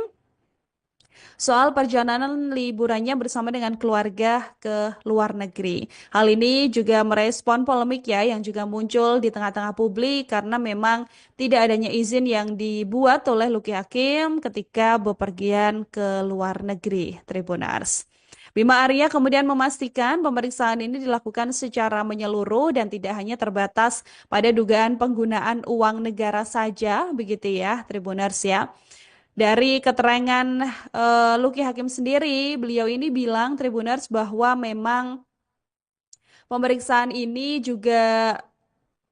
soal perjalanan liburannya bersama dengan keluarga ke luar negeri. Hal ini juga merespon polemik yang juga muncul di tengah-tengah publik karena memang tidak adanya izin yang dibuat oleh Luki Hakim ketika bepergian ke luar negeri, Tribuners. Bima Arya kemudian memastikan pemeriksaan ini dilakukan secara menyeluruh dan tidak hanya terbatas pada dugaan penggunaan uang negara saja, begitu Tribuners Dari keterangan Luki Hakim sendiri, beliau ini bilang Tribuners bahwa memang pemeriksaan ini juga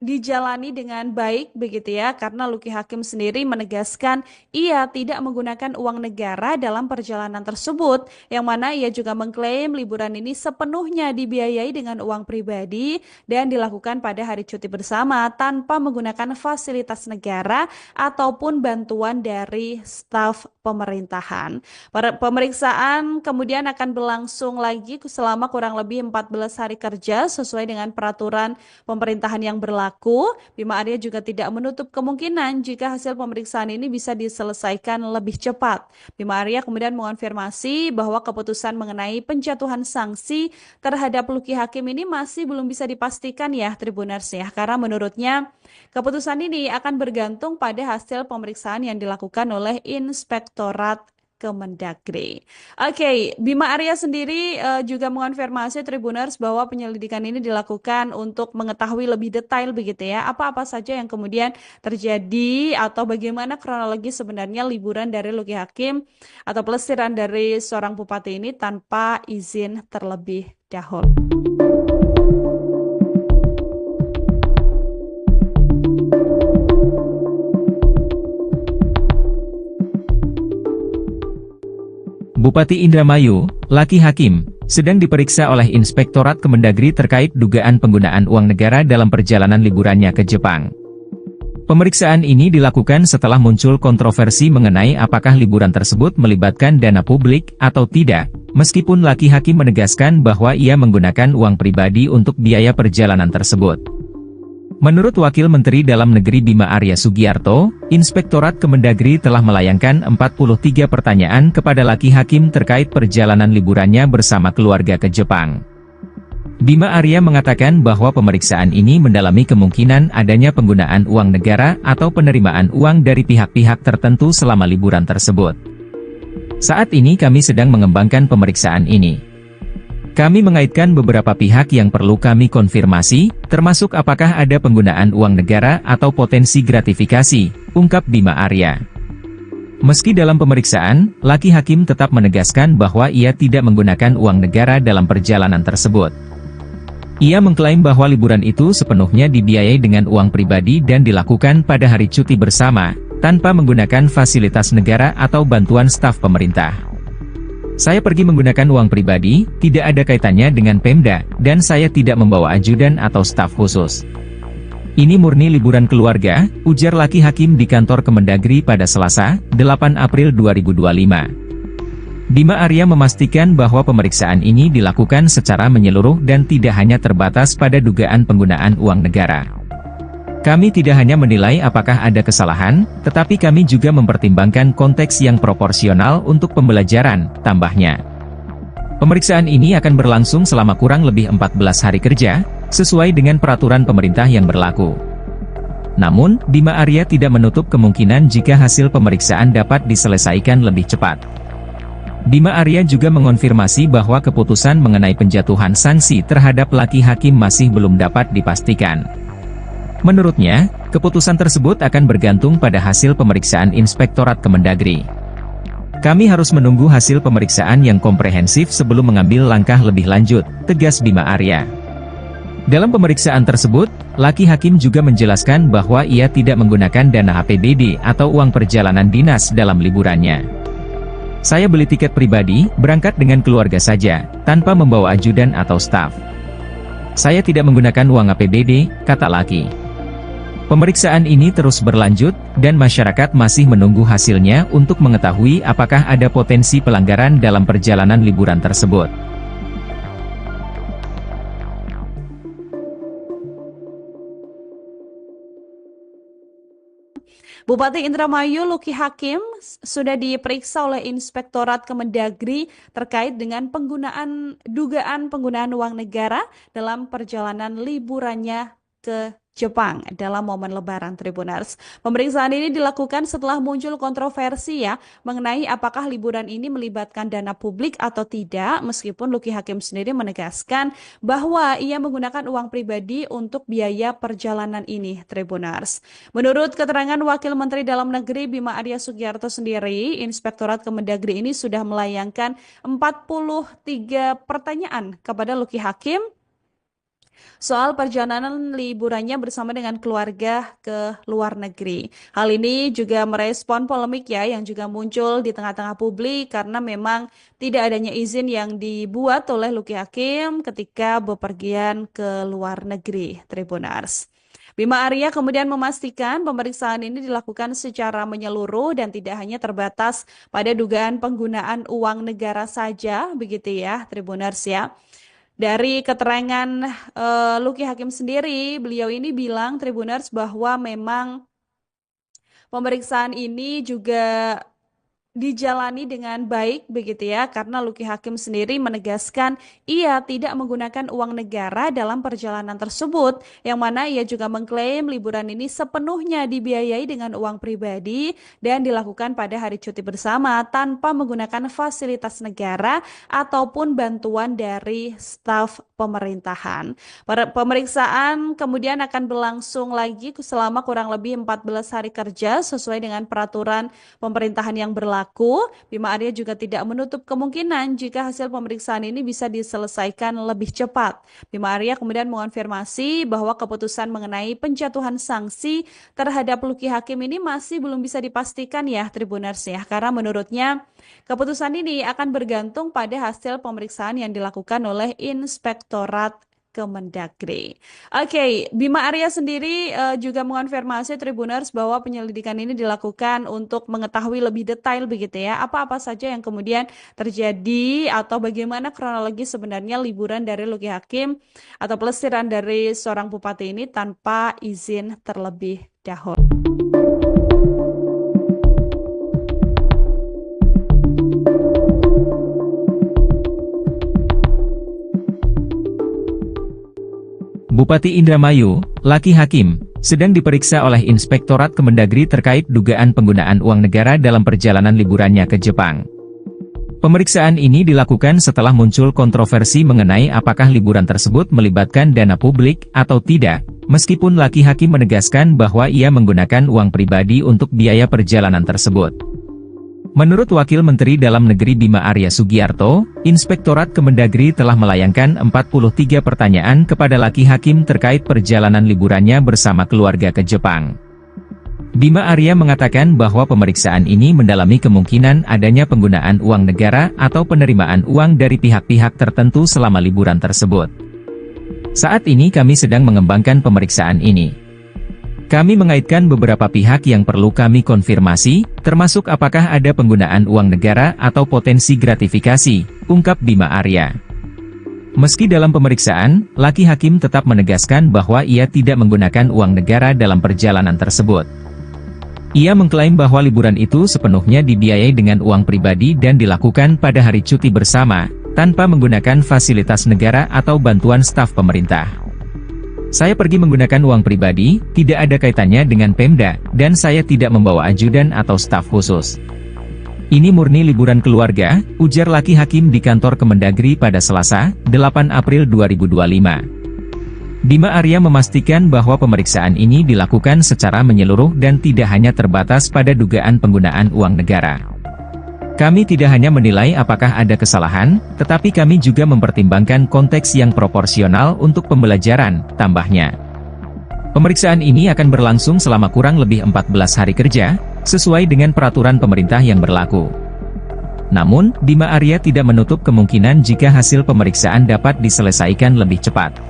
dijalani dengan baik begitu karena Luki Hakim sendiri menegaskan ia tidak menggunakan uang negara dalam perjalanan tersebut, yang mana ia juga mengklaim liburan ini sepenuhnya dibiayai dengan uang pribadi dan dilakukan pada hari cuti bersama tanpa menggunakan fasilitas negara ataupun bantuan dari staf pemerintahan. Pemeriksaan kemudian akan berlangsung lagi selama kurang lebih 14 hari kerja sesuai dengan peraturan pemerintahan yang berlaku. berlaku. Bima Arya juga tidak menutup kemungkinan jika hasil pemeriksaan ini bisa diselesaikan lebih cepat. Bima Arya kemudian mengonfirmasi bahwa keputusan mengenai penjatuhan sanksi terhadap Luki Hakim ini masih belum bisa dipastikan ya Tribuners ya, karena menurutnya keputusan ini akan bergantung pada hasil pemeriksaan yang dilakukan oleh Inspektorat Kemendagri. Oke, Bima Arya sendiri juga mengonfirmasi Tribuners bahwa penyelidikan ini dilakukan untuk mengetahui lebih detail begitu ya, apa-apa saja yang kemudian terjadi atau bagaimana kronologi sebenarnya liburan dari Luki Hakim atau pelesiran dari seorang bupati ini tanpa izin terlebih dahulu. Bupati Indramayu, Luki Hakim, sedang diperiksa oleh Inspektorat Kemendagri terkait dugaan penggunaan uang negara dalam perjalanan liburannya ke Jepang. Pemeriksaan ini dilakukan setelah muncul kontroversi mengenai apakah liburan tersebut melibatkan dana publik atau tidak, meskipun Luki Hakim menegaskan bahwa ia menggunakan uang pribadi untuk biaya perjalanan tersebut. Menurut Wakil Menteri Dalam Negeri Bima Arya Sugiarto, Inspektorat Kemendagri telah melayangkan 43 pertanyaan kepada Luki Hakim terkait perjalanan liburannya bersama keluarga ke Jepang. Bima Arya mengatakan bahwa pemeriksaan ini mendalami kemungkinan adanya penggunaan uang negara atau penerimaan uang dari pihak-pihak tertentu selama liburan tersebut. Saat ini kami sedang mengembangkan pemeriksaan ini. Kami mengaitkan beberapa pihak yang perlu kami konfirmasi, termasuk apakah ada penggunaan uang negara atau potensi gratifikasi, ungkap Bima Arya. Meski dalam pemeriksaan, Luki Hakim tetap menegaskan bahwa ia tidak menggunakan uang negara dalam perjalanan tersebut. Ia mengklaim bahwa liburan itu sepenuhnya dibiayai dengan uang pribadi dan dilakukan pada hari cuti bersama, tanpa menggunakan fasilitas negara atau bantuan staf pemerintah. Saya pergi menggunakan uang pribadi, tidak ada kaitannya dengan Pemda, dan saya tidak membawa ajudan atau staf khusus. Ini murni liburan keluarga, ujar Luki Hakim di kantor Kemendagri pada Selasa, 8 April 2025. Bima Arya memastikan bahwa pemeriksaan ini dilakukan secara menyeluruh dan tidak hanya terbatas pada dugaan penggunaan uang negara. Kami tidak hanya menilai apakah ada kesalahan, tetapi kami juga mempertimbangkan konteks yang proporsional untuk pembelajaran, tambahnya. Pemeriksaan ini akan berlangsung selama kurang lebih 14 hari kerja, sesuai dengan peraturan pemerintah yang berlaku. Namun, Bima Arya tidak menutup kemungkinan jika hasil pemeriksaan dapat diselesaikan lebih cepat. Bima Arya juga mengonfirmasi bahwa keputusan mengenai penjatuhan sanksi terhadap Luki Hakim masih belum dapat dipastikan. Menurutnya, keputusan tersebut akan bergantung pada hasil pemeriksaan Inspektorat Kemendagri. Kami harus menunggu hasil pemeriksaan yang komprehensif sebelum mengambil langkah lebih lanjut, tegas Bima Arya. Dalam pemeriksaan tersebut, Luki Hakim juga menjelaskan bahwa ia tidak menggunakan dana APBD atau uang perjalanan dinas dalam liburannya. Saya beli tiket pribadi, berangkat dengan keluarga saja, tanpa membawa ajudan atau staf. Saya tidak menggunakan uang APBD, kata Luki. Pemeriksaan ini terus berlanjut, dan masyarakat masih menunggu hasilnya untuk mengetahui apakah ada potensi pelanggaran dalam perjalanan liburan tersebut. Bupati Indramayu Luki Hakim sudah diperiksa oleh Inspektorat Kemendagri terkait dengan dugaan penggunaan uang negara dalam perjalanan liburannya ke Jepang dalam momen Lebaran Tribuners. Pemeriksaan ini dilakukan setelah muncul kontroversi ya mengenai apakah liburan ini melibatkan dana publik atau tidak, meskipun Luki Hakim sendiri menegaskan bahwa ia menggunakan uang pribadi untuk biaya perjalanan ini Tribuners. Menurut keterangan Wakil Menteri Dalam Negeri Bima Arya Sugiarto sendiri, Inspektorat Kemendagri ini sudah melayangkan 43 pertanyaan kepada Luki Hakim soal perjalanan liburannya bersama dengan keluarga ke luar negeri. Hal ini juga merespon polemik ya yang juga muncul di tengah-tengah publik karena memang tidak adanya izin yang dibuat oleh Luki Hakim ketika bepergian ke luar negeri, Tribuners. Bima Arya kemudian memastikan pemeriksaan ini dilakukan secara menyeluruh dan tidak hanya terbatas pada dugaan penggunaan uang negara saja, begitu ya, Tribuners ya. Dari keterangan Luki Hakim sendiri, beliau ini bilang Tribuners bahwa memang pemeriksaan ini juga dijalani dengan baik begitu ya, karena Luki Hakim sendiri menegaskan ia tidak menggunakan uang negara dalam perjalanan tersebut, yang mana ia juga mengklaim liburan ini sepenuhnya dibiayai dengan uang pribadi dan dilakukan pada hari cuti bersama tanpa menggunakan fasilitas negara ataupun bantuan dari staf pemerintahan. Pemeriksaan kemudian akan berlangsung lagi selama kurang lebih 14 hari kerja sesuai dengan peraturan pemerintahan yang berlaku. Bima Arya juga tidak menutup kemungkinan jika hasil pemeriksaan ini bisa diselesaikan lebih cepat. Bima Arya kemudian mengonfirmasi bahwa keputusan mengenai penjatuhan sanksi terhadap Luki Hakim ini masih belum bisa dipastikan ya Tribuners ya, karena menurutnya keputusan ini akan bergantung pada hasil pemeriksaan yang dilakukan oleh Inspektorat Kemendagri. Oke, Bima Arya sendiri juga mengonfirmasi Tribuners bahwa penyelidikan ini dilakukan untuk mengetahui lebih detail begitu ya, apa-apa saja yang kemudian terjadi atau bagaimana kronologi sebenarnya liburan dari Luki Hakim atau pelesiran dari seorang bupati ini tanpa izin terlebih dahulu. Bupati Indramayu, Luki Hakim, sedang diperiksa oleh Inspektorat Kemendagri terkait dugaan penggunaan uang negara dalam perjalanan liburannya ke Jepang. Pemeriksaan ini dilakukan setelah muncul kontroversi mengenai apakah liburan tersebut melibatkan dana publik atau tidak, meskipun Luki Hakim menegaskan bahwa ia menggunakan uang pribadi untuk biaya perjalanan tersebut. Menurut Wakil Menteri Dalam Negeri Bima Arya Sugiarto, Inspektorat Kemendagri telah melayangkan 43 pertanyaan kepada Luki Hakim terkait perjalanan liburannya bersama keluarga ke Jepang. Bima Arya mengatakan bahwa pemeriksaan ini mendalami kemungkinan adanya penggunaan uang negara atau penerimaan uang dari pihak-pihak tertentu selama liburan tersebut. Saat ini kami sedang mengembangkan pemeriksaan ini. Kami mengaitkan beberapa pihak yang perlu kami konfirmasi, termasuk apakah ada penggunaan uang negara atau potensi gratifikasi, ungkap Bima Arya. Meski dalam pemeriksaan, Luki Hakim tetap menegaskan bahwa ia tidak menggunakan uang negara dalam perjalanan tersebut. Ia mengklaim bahwa liburan itu sepenuhnya dibiayai dengan uang pribadi dan dilakukan pada hari cuti bersama, tanpa menggunakan fasilitas negara atau bantuan staf pemerintah. Saya pergi menggunakan uang pribadi, tidak ada kaitannya dengan Pemda, dan saya tidak membawa ajudan atau staf khusus. Ini murni liburan keluarga, ujar Luki Hakim di kantor Kemendagri pada Selasa, 8 April 2025. Bima Arya memastikan bahwa pemeriksaan ini dilakukan secara menyeluruh dan tidak hanya terbatas pada dugaan penggunaan uang negara. Kami tidak hanya menilai apakah ada kesalahan, tetapi kami juga mempertimbangkan konteks yang proporsional untuk pembelajaran, tambahnya. Pemeriksaan ini akan berlangsung selama kurang lebih 14 hari kerja, sesuai dengan peraturan pemerintah yang berlaku. Namun, Bima Arya tidak menutup kemungkinan jika hasil pemeriksaan dapat diselesaikan lebih cepat.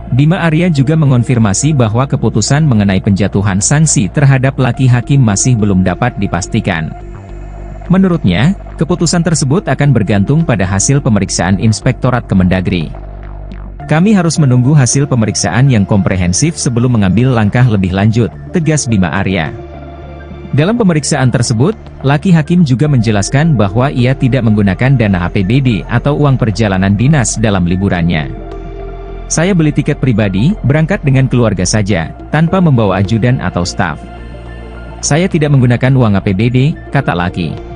Bima Arya juga mengonfirmasi bahwa keputusan mengenai penjatuhan sanksi terhadap Luki Hakim masih belum dapat dipastikan. Menurutnya, keputusan tersebut akan bergantung pada hasil pemeriksaan Inspektorat Kemendagri. Kami harus menunggu hasil pemeriksaan yang komprehensif sebelum mengambil langkah lebih lanjut, tegas Bima Arya. Dalam pemeriksaan tersebut, Luki Hakim juga menjelaskan bahwa ia tidak menggunakan dana APBD atau uang perjalanan dinas dalam liburannya. Saya beli tiket pribadi, berangkat dengan keluarga saja, tanpa membawa ajudan atau staf. Saya tidak menggunakan uang APBD, kata Luki.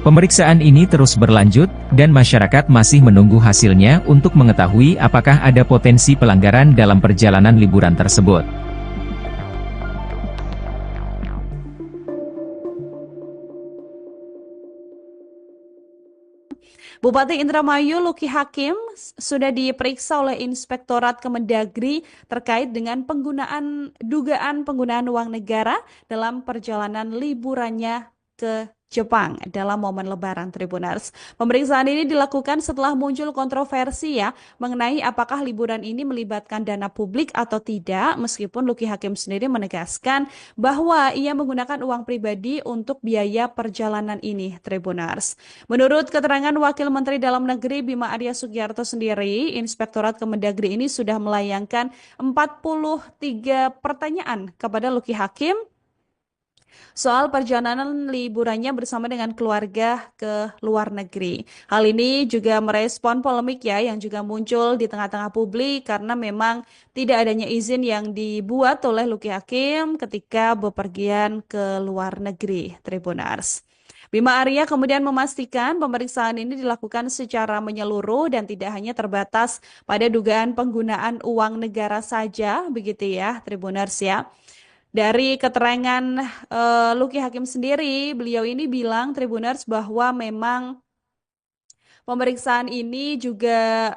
Pemeriksaan ini terus berlanjut, dan masyarakat masih menunggu hasilnya untuk mengetahui apakah ada potensi pelanggaran dalam perjalanan liburan tersebut. Bupati Indramayu Luki Hakim sudah diperiksa oleh Inspektorat Kemendagri terkait dengan dugaan penggunaan uang negara dalam perjalanan liburannya ke Jepang dalam momen Lebaran Tribuners. Pemeriksaan ini dilakukan setelah muncul kontroversi ya mengenai apakah liburan ini melibatkan dana publik atau tidak, meskipun Luki Hakim sendiri menegaskan bahwa ia menggunakan uang pribadi untuk biaya perjalanan ini Tribuners. Menurut keterangan Wakil Menteri Dalam Negeri Bima Arya Sugiarto sendiri, Inspektorat Kemendagri ini sudah melayangkan 43 pertanyaan kepada Luki Hakim soal perjalanan liburannya bersama dengan keluarga ke luar negeri. Hal ini juga merespon polemik ya yang juga muncul di tengah-tengah publik karena memang tidak adanya izin yang dibuat oleh Luki Hakim ketika bepergian ke luar negeri, Tribuners. Bima Arya kemudian memastikan pemeriksaan ini dilakukan secara menyeluruh dan tidak hanya terbatas pada dugaan penggunaan uang negara saja, begitu ya, Tribuners ya. Dari keterangan Luki Hakim sendiri, beliau ini bilang Tribuners bahwa memang pemeriksaan ini juga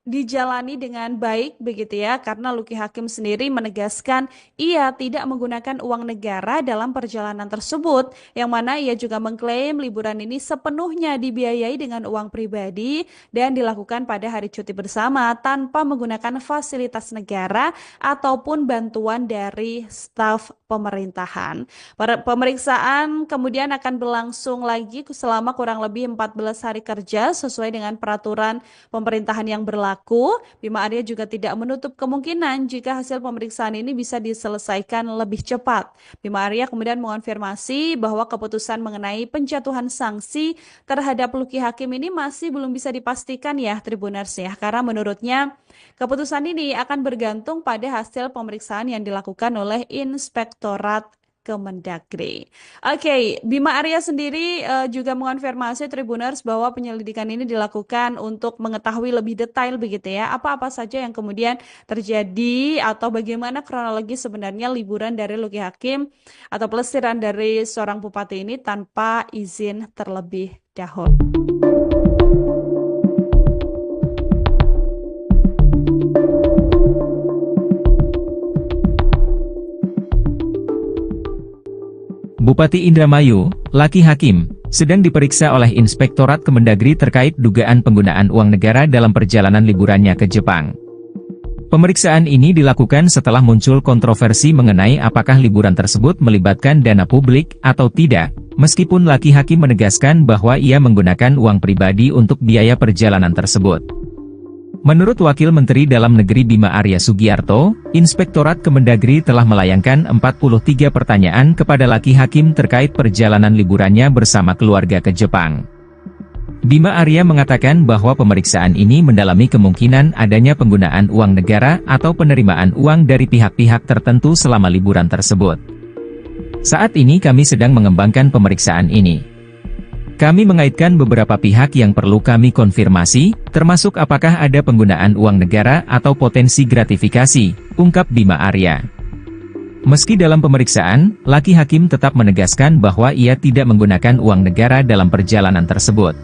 dijalani dengan baik begitu ya, karena Luki Hakim sendiri menegaskan ia tidak menggunakan uang negara dalam perjalanan tersebut, yang mana ia juga mengklaim liburan ini sepenuhnya dibiayai dengan uang pribadi dan dilakukan pada hari cuti bersama tanpa menggunakan fasilitas negara ataupun bantuan dari staf pemerintahan. Pemeriksaan kemudian akan berlangsung lagi selama kurang lebih 14 hari kerja sesuai dengan peraturan pemerintahan yang berlaku. Bima Arya juga tidak menutup kemungkinan jika hasil pemeriksaan ini bisa diselesaikan lebih cepat. Bima Arya kemudian mengonfirmasi bahwa keputusan mengenai penjatuhan sanksi terhadap Luki Hakim ini masih belum bisa dipastikan ya Tribuners ya, karena menurutnya keputusan ini akan bergantung pada hasil pemeriksaan yang dilakukan oleh Inspektorat Kemendagri. Oke, Bima Arya sendiri juga mengonfirmasi Tribuners bahwa penyelidikan ini dilakukan untuk mengetahui lebih detail begitu ya, apa-apa saja yang kemudian terjadi atau bagaimana kronologi sebenarnya liburan dari Luki Hakim atau pelesiran dari seorang bupati ini tanpa izin terlebih dahulu. Bupati Indramayu, Luki Hakim, sedang diperiksa oleh Inspektorat Kemendagri terkait dugaan penggunaan uang negara dalam perjalanan liburannya ke Jepang. Pemeriksaan ini dilakukan setelah muncul kontroversi mengenai apakah liburan tersebut melibatkan dana publik atau tidak, meskipun Luki Hakim menegaskan bahwa ia menggunakan uang pribadi untuk biaya perjalanan tersebut. Menurut Wakil Menteri Dalam Negeri Bima Arya Sugiarto, Inspektorat Kemendagri telah melayangkan 43 pertanyaan kepada Luki Hakim terkait perjalanan liburannya bersama keluarga ke Jepang. Bima Arya mengatakan bahwa pemeriksaan ini mendalami kemungkinan adanya penggunaan uang negara atau penerimaan uang dari pihak-pihak tertentu selama liburan tersebut. Saat ini kami sedang mengembangkan pemeriksaan ini. Kami mengaitkan beberapa pihak yang perlu kami konfirmasi, termasuk apakah ada penggunaan uang negara atau potensi gratifikasi, ungkap Bima Arya. Meski dalam pemeriksaan, Luki Hakim tetap menegaskan bahwa ia tidak menggunakan uang negara dalam perjalanan tersebut.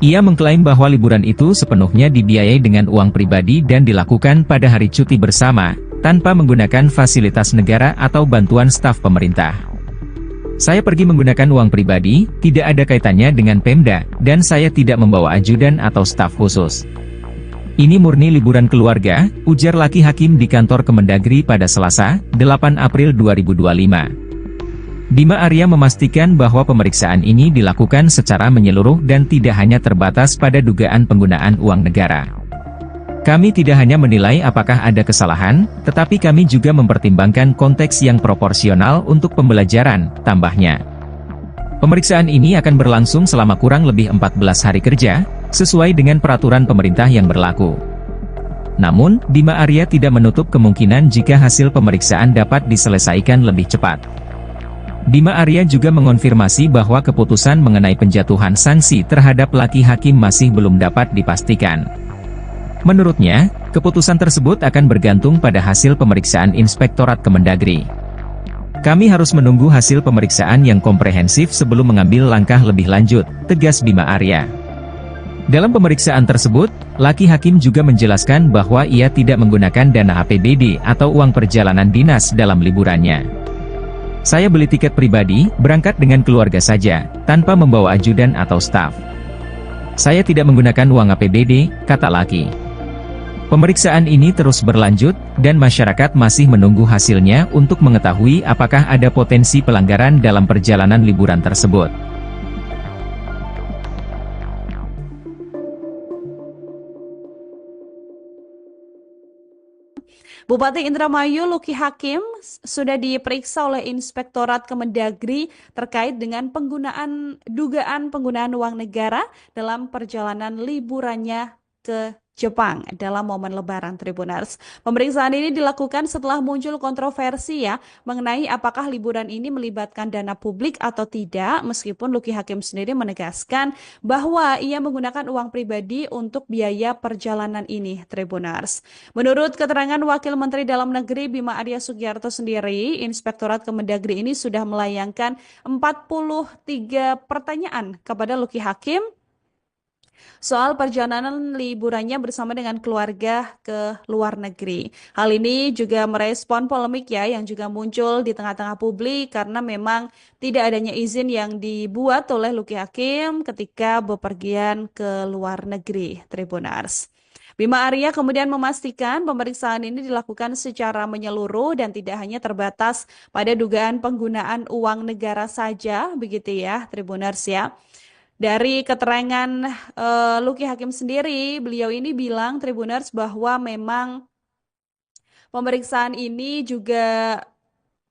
Ia mengklaim bahwa liburan itu sepenuhnya dibiayai dengan uang pribadi dan dilakukan pada hari cuti bersama, tanpa menggunakan fasilitas negara atau bantuan staf pemerintah. Saya pergi menggunakan uang pribadi, tidak ada kaitannya dengan Pemda, dan saya tidak membawa ajudan atau staf khusus. Ini murni liburan keluarga, ujar Luki Hakim di kantor Kemendagri pada Selasa, 8 April 2025. Bima Arya memastikan bahwa pemeriksaan ini dilakukan secara menyeluruh dan tidak hanya terbatas pada dugaan penggunaan uang negara. Kami tidak hanya menilai apakah ada kesalahan, tetapi kami juga mempertimbangkan konteks yang proporsional untuk pembelajaran, tambahnya. Pemeriksaan ini akan berlangsung selama kurang lebih 14 hari kerja, sesuai dengan peraturan pemerintah yang berlaku. Namun, Bima Arya tidak menutup kemungkinan jika hasil pemeriksaan dapat diselesaikan lebih cepat. Bima Arya juga mengonfirmasi bahwa keputusan mengenai penjatuhan sanksi terhadap Luki Hakim masih belum dapat dipastikan. Menurutnya, keputusan tersebut akan bergantung pada hasil pemeriksaan Inspektorat Kemendagri. Kami harus menunggu hasil pemeriksaan yang komprehensif sebelum mengambil langkah lebih lanjut, tegas Bima Arya. Dalam pemeriksaan tersebut, Luki Hakim juga menjelaskan bahwa ia tidak menggunakan dana APBD atau uang perjalanan dinas dalam liburannya. Saya beli tiket pribadi, berangkat dengan keluarga saja, tanpa membawa ajudan atau staf. Saya tidak menggunakan uang APBD, kata Lucky. Pemeriksaan ini terus berlanjut, dan masyarakat masih menunggu hasilnya untuk mengetahui apakah ada potensi pelanggaran dalam perjalanan liburan tersebut. Bupati Indramayu Lucky Hakim sudah diperiksa oleh Inspektorat Kemendagri terkait dengan dugaan penggunaan uang negara dalam perjalanan liburannya ke Jepang dalam momen Lebaran, Tribuners. Pemeriksaan ini dilakukan setelah muncul kontroversi ya mengenai apakah liburan ini melibatkan dana publik atau tidak, meskipun Lucky Hakim sendiri menegaskan bahwa ia menggunakan uang pribadi untuk biaya perjalanan ini, Tribuners. Menurut keterangan Wakil Menteri Dalam Negeri Bima Arya Sugiarto sendiri, Inspektorat Kemendagri ini sudah melayangkan 43 pertanyaan kepada Lucky Hakim soal perjalanan liburannya bersama dengan keluarga ke luar negeri. Hal ini juga merespon polemik ya yang juga muncul di tengah-tengah publik karena memang tidak adanya izin yang dibuat oleh Lucky Hakim ketika bepergian ke luar negeri, Tribuners. Bima Arya kemudian memastikan pemeriksaan ini dilakukan secara menyeluruh dan tidak hanya terbatas pada dugaan penggunaan uang negara saja, begitu ya, Tribuners ya. Dari keterangan Lucky Hakim sendiri, beliau ini bilang, Tribuners, bahwa memang pemeriksaan ini juga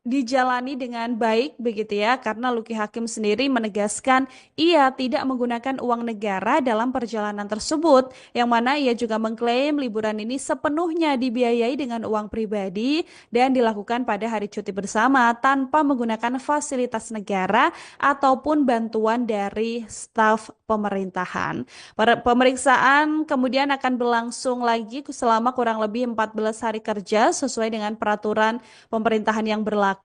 dijalani dengan baik begitu ya, karena Lucky Hakim sendiri menegaskan ia tidak menggunakan uang negara dalam perjalanan tersebut, yang mana ia juga mengklaim liburan ini sepenuhnya dibiayai dengan uang pribadi dan dilakukan pada hari cuti bersama tanpa menggunakan fasilitas negara ataupun bantuan dari staf pemerintahan. Pemeriksaan kemudian akan berlangsung lagi selama kurang lebih 14 hari kerja sesuai dengan peraturan pemerintahan yang berlaku.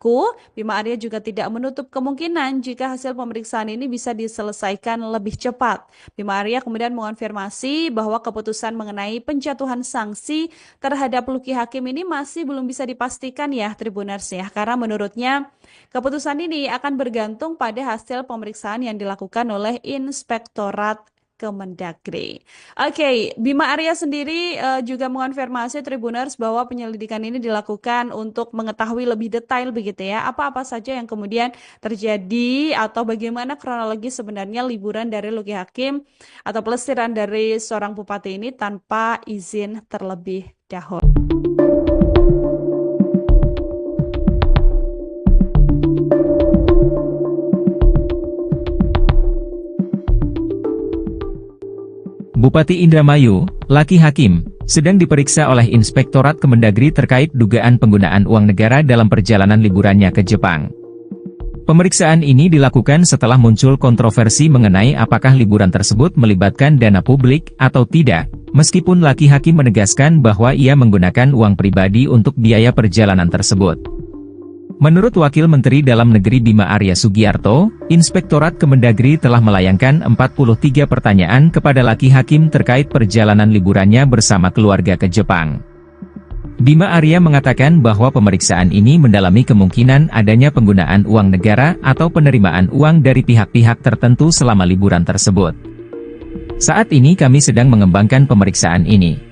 Bima Arya juga tidak menutup kemungkinan jika hasil pemeriksaan ini bisa diselesaikan lebih cepat. Bima Arya kemudian mengonfirmasi bahwa keputusan mengenai penjatuhan sanksi terhadap Lucky Hakim ini masih belum bisa dipastikan ya, Tribuners ya, karena menurutnya keputusan ini akan bergantung pada hasil pemeriksaan yang dilakukan oleh Inspektorat Kemendagri. Oke, Bima Arya sendiri juga mengonfirmasi Tribuners bahwa penyelidikan ini dilakukan untuk mengetahui lebih detail begitu ya, apa-apa saja yang kemudian terjadi atau bagaimana kronologi sebenarnya liburan dari Lucky Hakim atau pelesiran dari seorang bupati ini tanpa izin terlebih dahulu. Bupati Indramayu, Lucky Hakim, sedang diperiksa oleh Inspektorat Kemendagri terkait dugaan penggunaan uang negara dalam perjalanan liburannya ke Jepang. Pemeriksaan ini dilakukan setelah muncul kontroversi mengenai apakah liburan tersebut melibatkan dana publik atau tidak, meskipun Lucky Hakim menegaskan bahwa ia menggunakan uang pribadi untuk biaya perjalanan tersebut. Menurut Wakil Menteri Dalam Negeri Bima Arya Sugiarto, Inspektorat Kemendagri telah melayangkan 43 pertanyaan kepada Lucky Hakim terkait perjalanan liburannya bersama keluarga ke Jepang. Bima Arya mengatakan bahwa pemeriksaan ini mendalami kemungkinan adanya penggunaan uang negara atau penerimaan uang dari pihak-pihak tertentu selama liburan tersebut. Saat ini kami sedang mengembangkan pemeriksaan ini.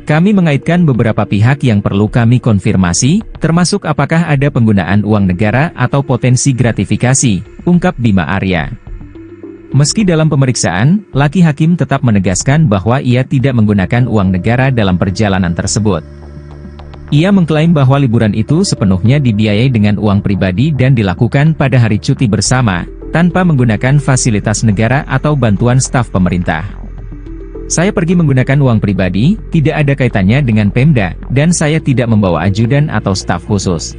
Kami mengaitkan beberapa pihak yang perlu kami konfirmasi, termasuk apakah ada penggunaan uang negara atau potensi gratifikasi, ungkap Bima Arya. Meski dalam pemeriksaan, Lucky Hakim tetap menegaskan bahwa ia tidak menggunakan uang negara dalam perjalanan tersebut. Ia mengklaim bahwa liburan itu sepenuhnya dibiayai dengan uang pribadi dan dilakukan pada hari cuti bersama, tanpa menggunakan fasilitas negara atau bantuan staf pemerintah. Saya pergi menggunakan uang pribadi, tidak ada kaitannya dengan Pemda, dan saya tidak membawa ajudan atau staf khusus.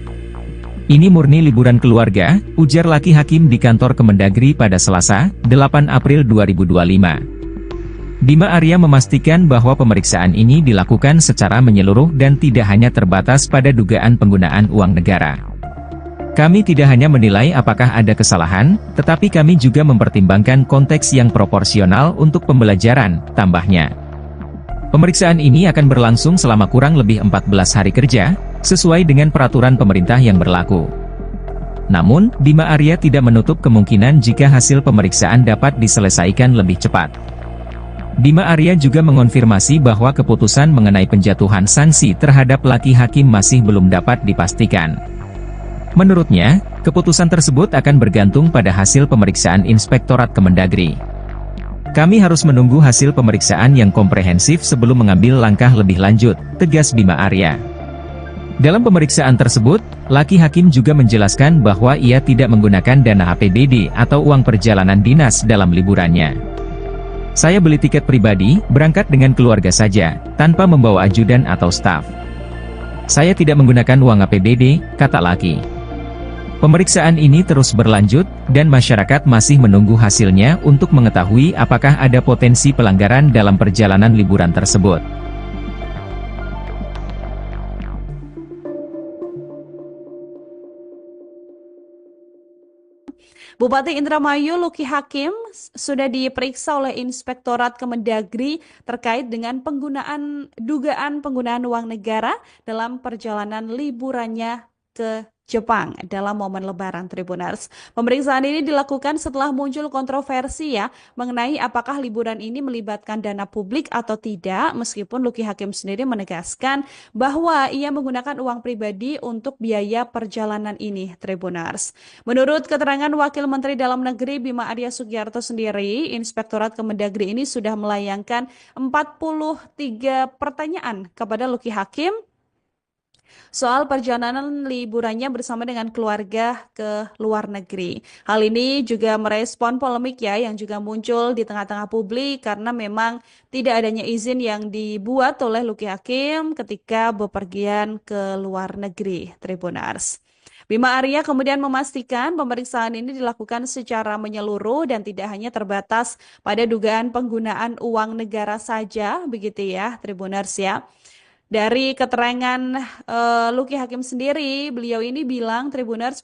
Ini murni liburan keluarga, ujar Lucky Hakim di kantor Kemendagri pada Selasa, 8 April 2025. Bima Arya memastikan bahwa pemeriksaan ini dilakukan secara menyeluruh dan tidak hanya terbatas pada dugaan penggunaan uang negara. Kami tidak hanya menilai apakah ada kesalahan, tetapi kami juga mempertimbangkan konteks yang proporsional untuk pembelajaran, tambahnya. Pemeriksaan ini akan berlangsung selama kurang lebih 14 hari kerja, sesuai dengan peraturan pemerintah yang berlaku. Namun, Bima Arya tidak menutup kemungkinan jika hasil pemeriksaan dapat diselesaikan lebih cepat. Bima Arya juga mengonfirmasi bahwa keputusan mengenai penjatuhan sanksi terhadap Lucky Hakim masih belum dapat dipastikan. Menurutnya, keputusan tersebut akan bergantung pada hasil pemeriksaan Inspektorat Kemendagri. Kami harus menunggu hasil pemeriksaan yang komprehensif sebelum mengambil langkah lebih lanjut, tegas Bima Arya. Dalam pemeriksaan tersebut, Lucky Hakim juga menjelaskan bahwa ia tidak menggunakan dana APBD atau uang perjalanan dinas dalam liburannya. Saya beli tiket pribadi, berangkat dengan keluarga saja, tanpa membawa ajudan atau staf. Saya tidak menggunakan uang APBD, kata Lucky. Pemeriksaan ini terus berlanjut, dan masyarakat masih menunggu hasilnya untuk mengetahui apakah ada potensi pelanggaran dalam perjalanan liburan tersebut. Bupati Indramayu Lucky Hakim sudah diperiksa oleh Inspektorat Kemendagri terkait dengan dugaan penggunaan uang negara dalam perjalanan liburannya ke Jepang dalam momen Lebaran, Tribuners. Pemeriksaan ini dilakukan setelah muncul kontroversi ya mengenai apakah liburan ini melibatkan dana publik atau tidak, meskipun Lucky Hakim sendiri menegaskan bahwa ia menggunakan uang pribadi untuk biaya perjalanan ini, Tribuners. Menurut keterangan Wakil Menteri Dalam Negeri Bima Arya Sugiarto sendiri, Inspektorat Kemendagri ini sudah melayangkan 43 pertanyaan kepada Lucky Hakim soal perjalanan liburannya bersama dengan keluarga ke luar negeri. Hal ini juga merespon polemik ya yang juga muncul di tengah-tengah publik karena memang tidak adanya izin yang dibuat oleh Lucky Hakim ketika bepergian ke luar negeri, Tribuners. Bima Arya kemudian memastikan pemeriksaan ini dilakukan secara menyeluruh dan tidak hanya terbatas pada dugaan penggunaan uang negara saja, begitu ya, Tribuners ya. Dari keterangan Lucky Hakim sendiri, beliau ini bilang, Tribuners,